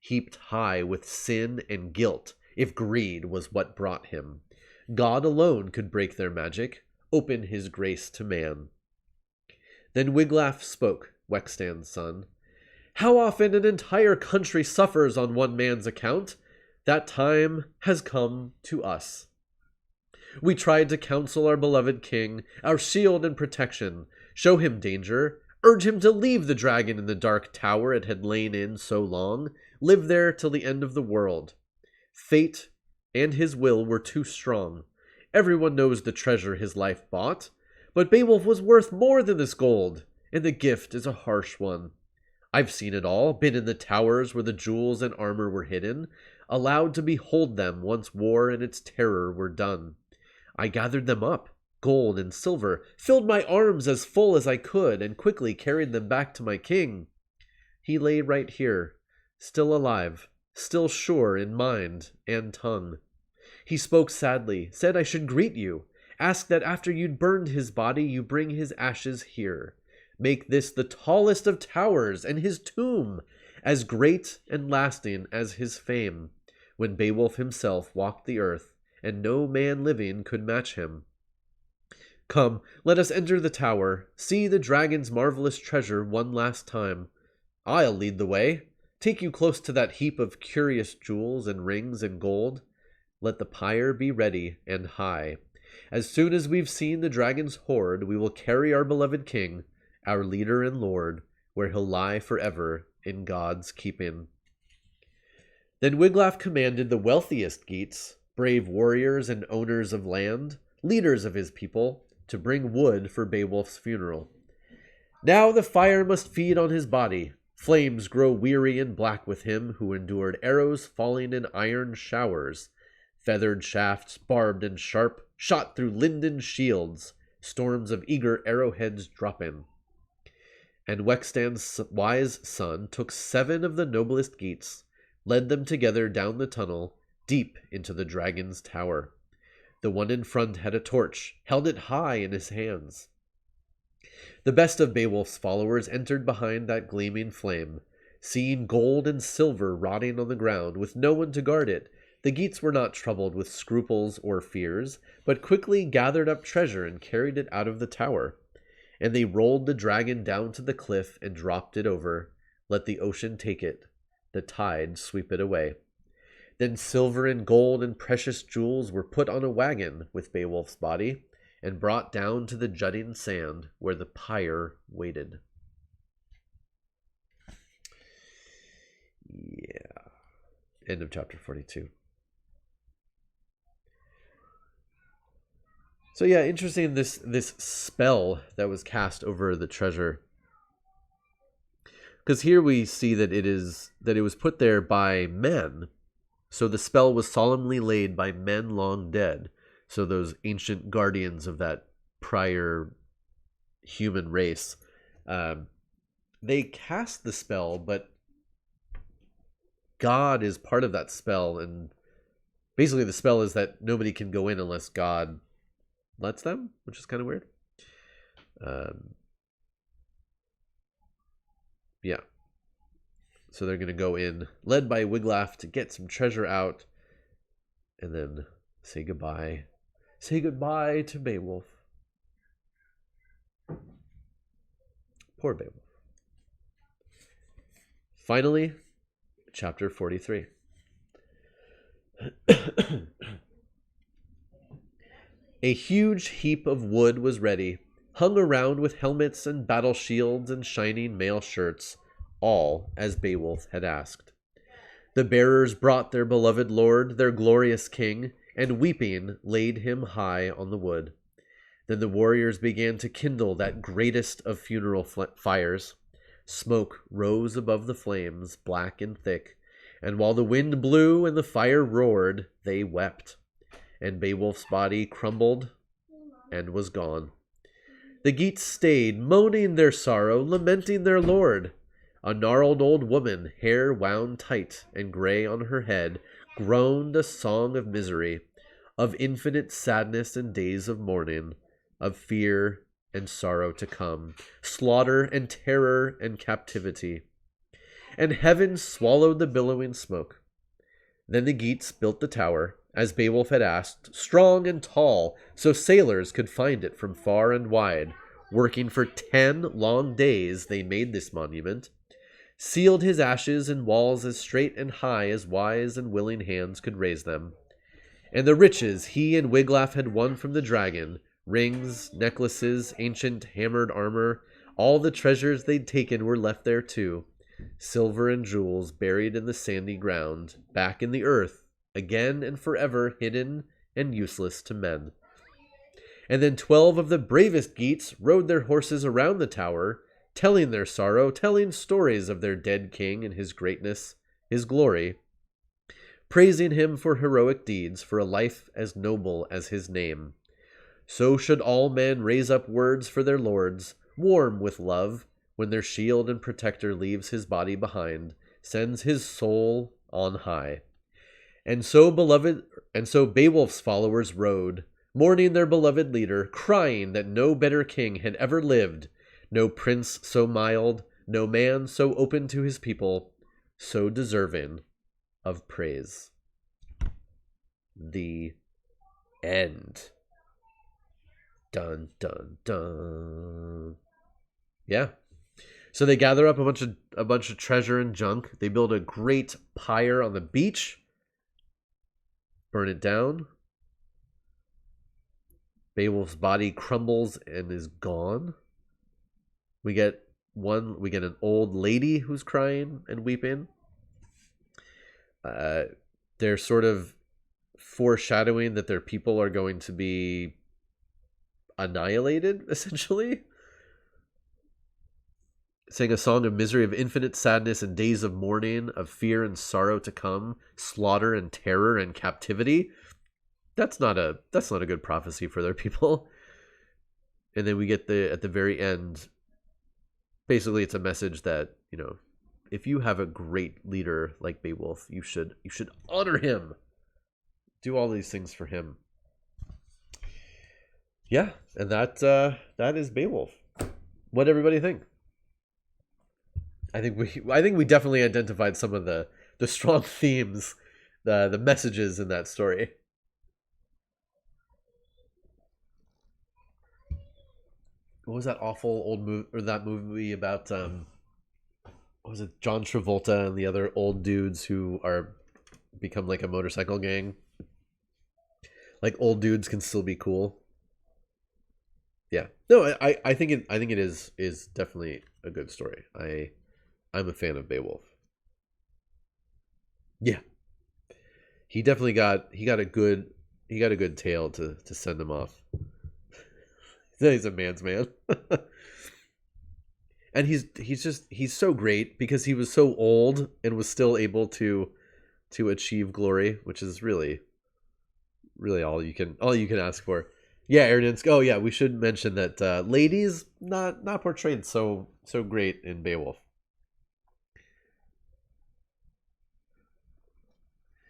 heaped high with sin and guilt, if greed was what brought him. God alone could break their magic, open his grace to man. Then Wiglaf spoke, Wexstan's son. How often an entire country suffers on one man's account? That time has come to us. We tried to counsel our beloved king, our shield and protection, show him danger, urge him to leave the dragon in the dark tower it had lain in so long, live there till the end of the world. Fate and his will were too strong. Everyone knows the treasure his life bought, but Beowulf was worth more than this gold, and the gift is a harsh one. I've seen it all, been in the towers where the jewels and armor were hidden. allowed to behold them once war and its terror were done. I gathered them up, gold and silver, filled my arms as full as I could, and quickly carried them back to my king. He lay right here, still alive, still sure in mind and tongue. He spoke sadly, said I should greet you, ask that after you'd burned his body, you bring his ashes here. Make this the tallest of towers, and his tomb as great and lasting as his fame, when Beowulf himself walked the earth, and no man living could match him. Come, let us enter the tower, see the dragon's marvelous treasure one last time. I'll lead the way, take you close to that heap of curious jewels and rings and gold. Let the pyre be ready and high. As soon as we've seen the dragon's hoard, we will carry our beloved king, our leader and lord, where he'll lie forever in God's keeping. Then Wiglaf commanded the wealthiest Geats, brave warriors and owners of land, leaders of his people, to bring wood for Beowulf's funeral. Now the fire must feed on his body. Flames grow weary and black with him who endured arrows falling in iron showers, feathered shafts, barbed and sharp, shot through linden shields, storms of eager arrowheads dropping. And Wextan's wise son took 7 of the noblest Geats, led them together down the tunnel, deep into the dragon's tower. The one in front had a torch, held it high in his hands. The best of Beowulf's followers entered behind that gleaming flame. Seeing gold and silver rotting on the ground, with no one to guard it, the Geats were not troubled with scruples or fears, but quickly gathered up treasure and carried it out of the tower. And they rolled the dragon down to the cliff and dropped it over. Let the ocean take it, the tide sweep it away. Then silver and gold and precious jewels were put on a wagon with Beowulf's body, and brought down to the jutting sand where the pyre waited. Yeah. End of chapter 42. So yeah, interesting this spell that was cast over the treasure. Because here we see that it was put there by men. So the spell was solemnly laid by men long dead. So those ancient guardians of that prior human race, they cast the spell, but God is part of that spell, and basically the spell is that nobody can go in unless God lets them, which is kind of weird. Yeah. So they're going to go in, led by Wiglaf, to get some treasure out, and then say goodbye. Say goodbye to Beowulf. Poor Beowulf. Finally, chapter 43. A huge heap of wood was ready, hung around with helmets and battle shields and shining mail shirts, all as Beowulf had asked. The bearers brought their beloved lord, their glorious king, and weeping laid him high on the wood. Then the warriors began to kindle that greatest of funeral fires. Smoke rose above the flames, black and thick, and while the wind blew and the fire roared, they wept. And Beowulf's body crumbled and was gone. The Geats stayed, moaning their sorrow, lamenting their lord. A gnarled old woman, hair wound tight and gray on her head, groaned a song of misery, of infinite sadness and days of mourning, of fear and sorrow to come, slaughter and terror and captivity. And heaven swallowed the billowing smoke. Then the Geats built the tower, as Beowulf had asked, strong and tall, so sailors could find it from far and wide. Working for 10 long days, they made this monument, sealed his ashes in walls as straight and high as wise and willing hands could raise them. And the riches he and Wiglaf had won from the dragon, rings, necklaces, ancient hammered armor, all the treasures they'd taken were left there too. Silver and jewels buried in the sandy ground, back in the earth, again and forever hidden and useless to men. And then 12 of the bravest Geats rode their horses around the tower, telling their sorrow, telling stories of their dead king and his greatness, his glory. praising him for heroic deeds, for a life as noble as his name. So should all men raise up words for their lords, warm with love, when their shield and protector leaves his body behind, sends his soul on high. And so Beowulf's followers rode, mourning their beloved leader, crying that no better king had ever lived, no prince so mild, no man so open to his people, so deserving of praise. The end. Dun, dun, dun. Yeah. So they gather up a bunch of treasure and junk. They build a great pyre on the beach. Burn it down. Beowulf's body crumbles and is gone. We get an old lady who's crying and weeping. They're sort of foreshadowing that their people are going to be annihilated, essentially. Sang a song of misery, of infinite sadness and days of mourning, of fear and sorrow to come, slaughter and terror and captivity. That's not a good prophecy for their people. And then we get at the very end, basically it's a message that, you know, if you have a great leader like Beowulf, you should honor him. Do all these things for him. Yeah, and that is Beowulf. What everybody think? I think we definitely identified some of the strong themes, the messages in that story. What was that awful old movie, or that movie about what was it, John Travolta and the other old dudes who become like a motorcycle gang? Like, old dudes can still be cool. Yeah. No, I think it is definitely a good story. I'm a fan of Beowulf. Yeah. He definitely got a good tale to send him off. He's a man's man. And he's so great because he was so old and was still able to achieve glory, which is really all you can ask for. Yeah, Aaron. Oh yeah, we should mention that ladies not portrayed so great in Beowulf.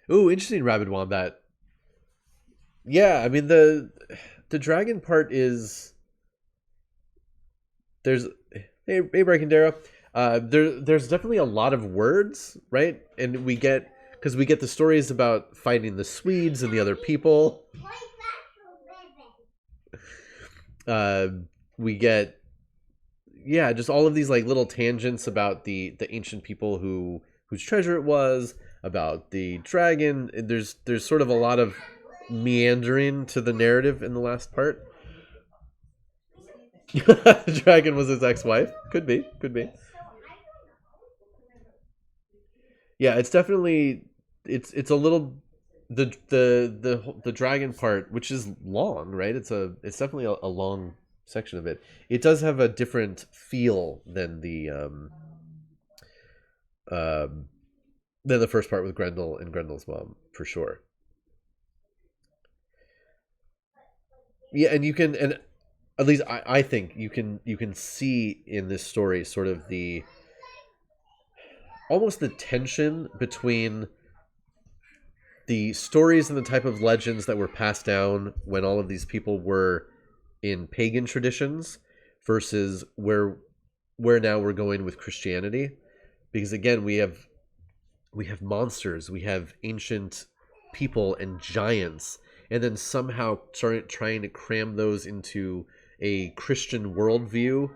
Ooh, interesting, Rabid Wombat. Yeah, I mean the dragon part is there's hey Brekendera. There's definitely a lot of words, right? And we get the stories about fighting the Swedes and the other people. We get just all of these like little tangents about the ancient people whose treasure it was, about the dragon. There's sort of a lot of meandering to the narrative in the last part. The dragon was his ex-wife. Could be. Yeah, it's definitely it's a little the dragon part, which is long, right? It's definitely a long section of it. It does have a different feel than the first part with Grendel and Grendel's mom, for sure. Yeah, and you can, and at least I think you can see in this story sort of almost the tension between the stories and the type of legends that were passed down when all of these people were in pagan traditions versus where now we're going with Christianity. Because again, we have monsters, we have ancient people and giants, and then somehow trying to cram those into a Christian worldview,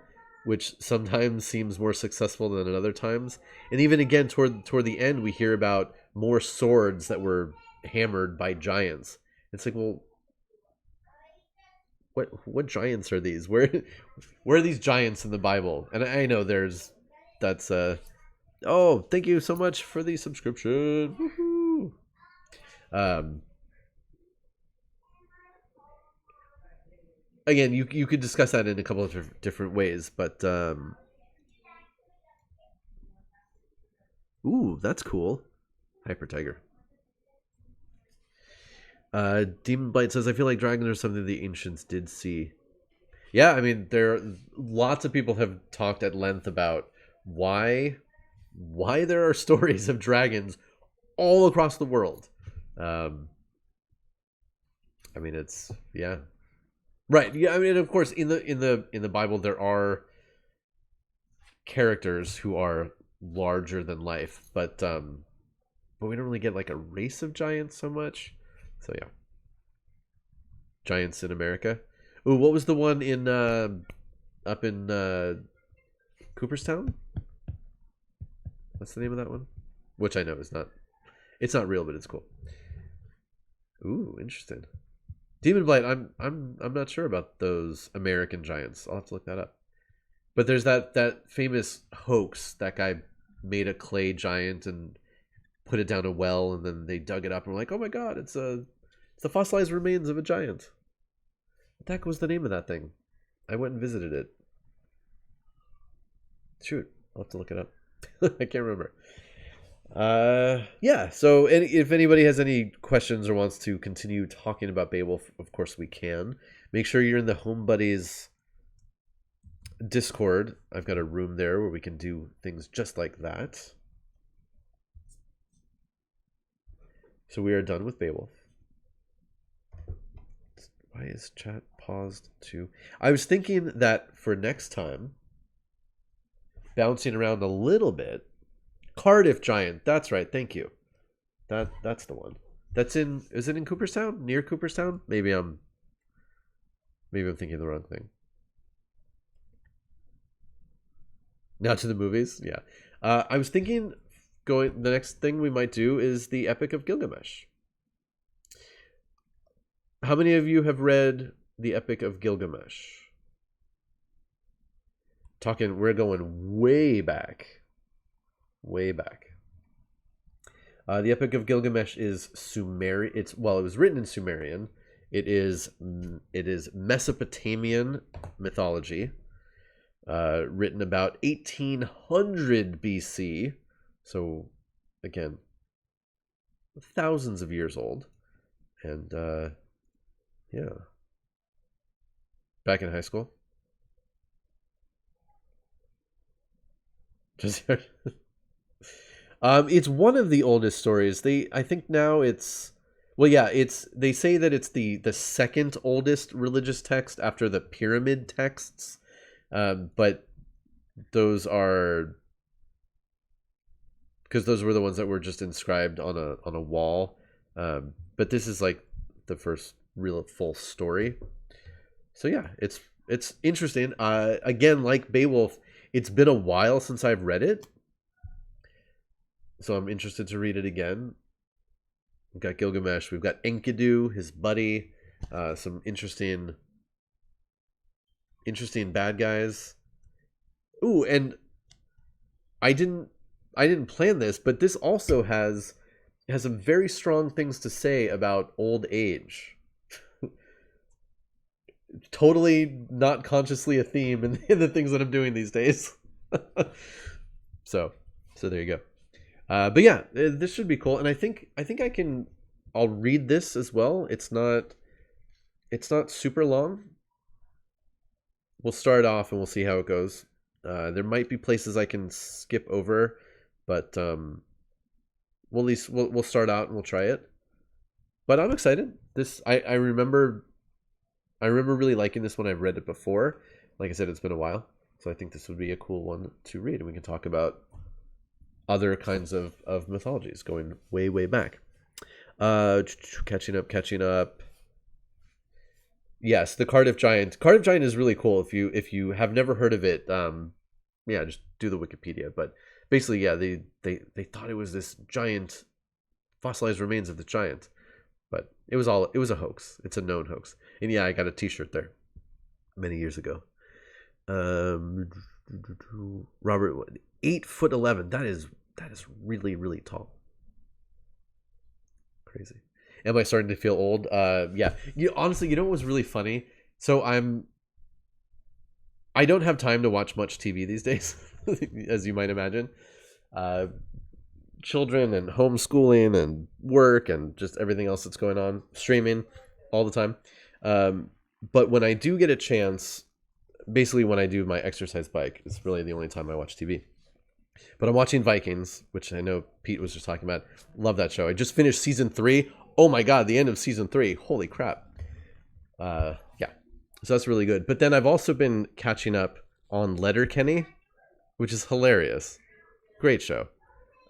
which sometimes seems more successful than at other times. And even again, toward the end, we hear about more swords that were hammered by giants. It's like, well, what giants are these? Where are these giants in the Bible? And I know that's oh, thank you so much for the subscription. Woohoo. Again, you could discuss that in a couple of different ways, but ooh, that's cool. Hyper Tiger. Demon Blight says, I feel like dragons are something the ancients did see. Yeah, I mean, lots of people have talked at length about why there are stories of dragons all across the world. I mean, it's right. Yeah, I mean, of course, in the Bible there are characters who are larger than life, but we don't really get like a race of giants so much. So yeah, giants in America. Ooh, what was the one in up in Cooperstown? What's the name of that one? Which I know is not. It's not real, but it's cool. Ooh, interesting. Demon Blight. I'm not sure about those American giants. I'll have to look that up. But there's that famous hoax. That guy made a clay giant and put it down a well, and then they dug it up and were like, "Oh my god, it's the fossilized remains of a giant." What the heck was the name of that thing? I went and visited it. Shoot, I'll have to look it up. I can't remember. Yeah, so if anybody has any questions or wants to continue talking about Beowulf, of course we can. Make sure you're in the Homebuddies Discord. I've got a room there where we can do things just like that. So we are done with Beowulf. Why is chat paused to... I was thinking that for next time, bouncing around a little bit, Cardiff Giant, that's right, thank you. That's the one. That's in... Is it in Cooperstown? Near Cooperstown? Maybe I'm thinking the wrong thing. Now to the movies? Yeah. I was thinking the next thing we might do is the Epic of Gilgamesh. How many of you have read the Epic of Gilgamesh? We're going way back. Way back. The Epic of Gilgamesh is Sumerian. It was written in Sumerian. It is Mesopotamian mythology. Written about 1800 BC. So, again, thousands of years old. And, yeah. Back in high school. Just it's one of the oldest stories. I think now it's they say that it's the second oldest religious text after the pyramid texts. But those are because those were the ones that were just inscribed on a wall. But this is like the first real full story. So yeah, it's interesting. Again, like Beowulf, it's been a while since I've read it, so I'm interested to read it again. We've got Gilgamesh, we've got Enkidu, his buddy, some interesting bad guys. Ooh, and I didn't plan this, but this also has some very strong things to say about old age. Totally not consciously a theme in the things that I'm doing these days. so there you go. But yeah, this should be cool, and I think I'll read this as well. It's not super long. We'll start off and we'll see how it goes. There might be places I can skip over, but we'll start out and we'll try it. But I'm excited. I remember really liking this when I've read it before. Like I said, it's been a while, so I think this would be a cool one to read, and we can talk about other kinds of mythologies going way back. Catching up. Yes, the Cardiff Giant. Cardiff Giant is really cool. If you have never heard of it, just do the Wikipedia. But basically, yeah, they thought it was this giant fossilized remains of the giant, but it was a hoax. It's a known hoax. And yeah, I got a T-shirt there many years ago. Robert, 8'11". That is really tall. Crazy. Am I starting to feel old? Yeah. Honestly, you know what was really funny? So I don't have time to watch much TV these days, as you might imagine. children and homeschooling and work and just everything else that's going on, streaming all the time. But when I do get a chance, basically when I do my exercise bike, it's really the only time I watch TV. But I'm watching Vikings, which I know Pete was just talking about. Love that show. I just finished season 3. Oh my God, the end of season 3. Holy crap. Yeah. So that's really good. But then I've also been catching up on Letterkenny, which is hilarious. Great show.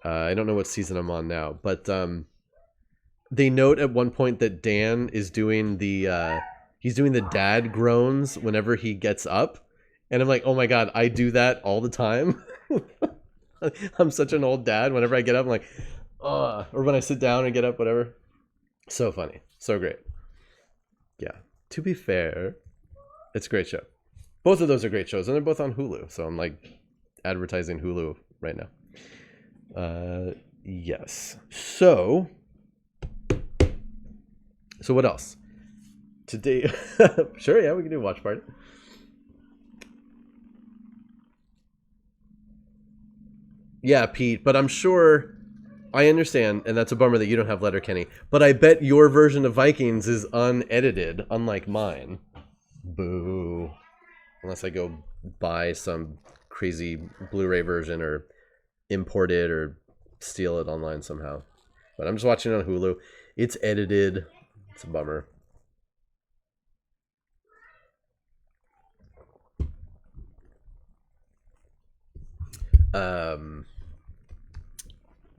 I don't know what season I'm on now, but they note at one point that Dan is doing he's doing the dad groans whenever he gets up. And I'm like, oh my God, I do that all the time. I'm such an old dad. Whenever I get up, I'm like, or when I sit down and get up, whatever. So funny. So great. Yeah. To be fair, it's a great show. Both of those are great shows, and they're both on Hulu. So I'm like advertising Hulu right now. Yes. So what else? Today, sure, yeah, we can do a watch party. Yeah, Pete, but I'm sure I understand, and that's a bummer that you don't have Letterkenny. But I bet your version of Vikings is unedited, unlike mine. Boo. Unless I go buy some crazy Blu-ray version or import it or steal it online somehow. But I'm just watching it on Hulu. It's edited. It's a bummer.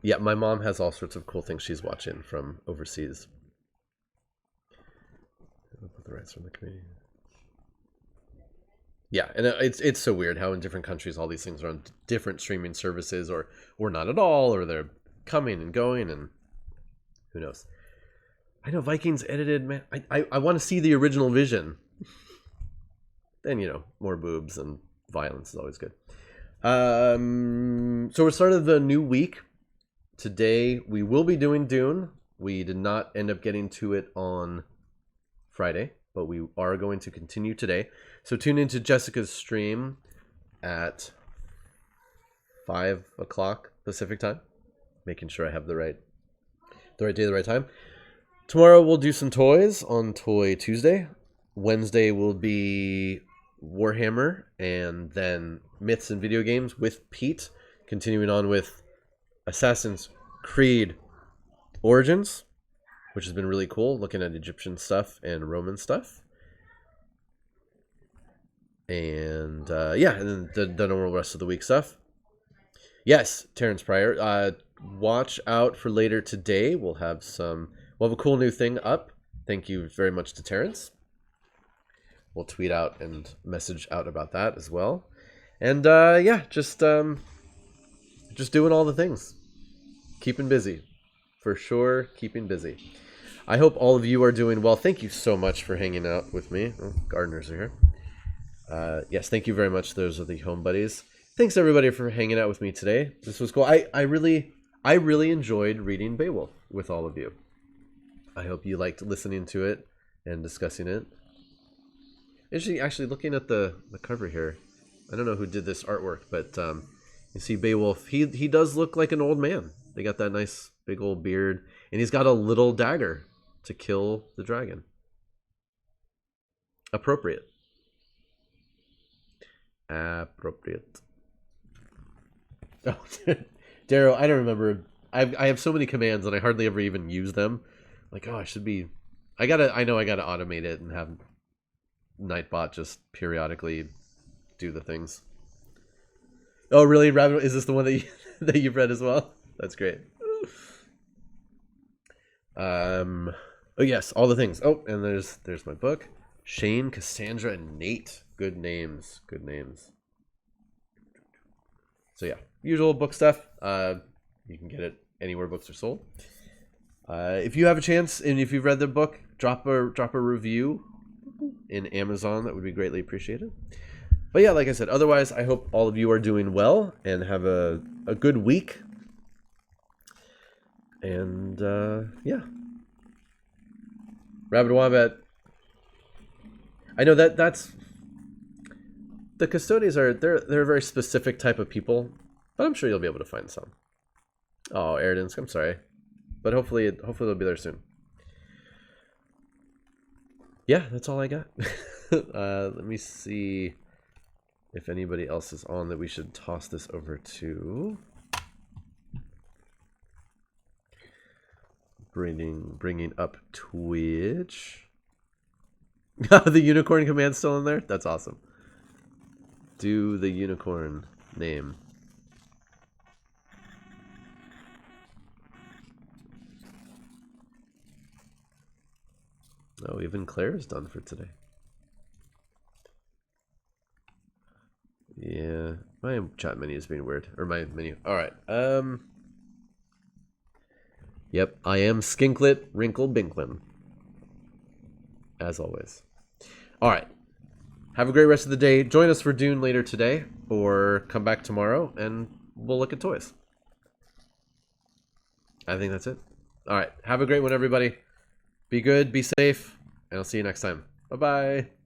Yeah, my mom has all sorts of cool things she's watching from overseas. Put the rights from the committee. Yeah, and it's so weird how in different countries all these things are on different streaming services, or not at all, or they're coming and going, and who knows. I know Vikings edited, man. I want to see the original vision. Then, you know, more boobs and violence is always good. So we're starting the new week. Today we will be doing Dune. We did not end up getting to it on Friday, but we are going to continue today. So tune into Jessica's stream at 5 o'clock Pacific time, making sure I have the right day, the right time. Tomorrow we'll do some toys on Toy Tuesday. Wednesday will be Warhammer, and then Myths and Video Games with Pete, continuing on with Assassin's Creed Origins, which has been really cool, looking at Egyptian stuff and Roman stuff. And yeah, and then the normal rest of the week stuff. Yes, Terrence Pryor. Watch out for later today. We'll have a cool new thing up. Thank you very much to Terrence. We'll tweet out and message out about that as well. And yeah, just doing all the things. Keeping busy. For sure, keeping busy. I hope all of you are doing well. Thank you so much for hanging out with me. Oh, gardeners are here. Yes, thank you very much. Those are the home buddies. Thanks everybody for hanging out with me today. This was cool. I really enjoyed reading Beowulf with all of you. I hope you liked listening to it and discussing it. Actually looking at the cover here, I don't know who did this artwork, but you see Beowulf. He does look like an old man. They got that nice big old beard, and he's got a little dagger to kill the dragon. Appropriate. Oh, Darrow, I don't remember. I have so many commands and I hardly ever even use them. Like, oh, I know I gotta automate it and have Nightbot just periodically do the things. Oh, really, Rabbit? Is this the one that you've read as well? That's great. Oh yes, all the things. Oh, and there's my book. Shane, Cassandra, and Nate. Good names. Good names. So yeah, usual book stuff. You can get it anywhere books are sold. If you have a chance and if you've read the book, drop a review in Amazon. That would be greatly appreciated. But yeah, like I said, otherwise, I hope all of you are doing well and have a good week. And yeah, Rabbit Wombat. I know that's the custodians they're a very specific type of people, but I'm sure you'll be able to find some. Oh, Aridance, I'm sorry. But hopefully they'll be there soon. Yeah, that's all I got. Let me see if anybody else is on that we should toss this over to. Bringing up Twitch. The unicorn command's still in there? That's awesome. Do the unicorn name. Oh, even Claire is done for today. Yeah, my chat menu is being weird. Or my menu. Alright, yep, I am Skinklet Wrinkle Binklin. As always. Alright. Have a great rest of the day. Join us for Dune later today. Or come back tomorrow and we'll look at toys. I think that's it. Alright. Have a great one, everybody. Be good. Be safe. And I'll see you next time. Bye-bye.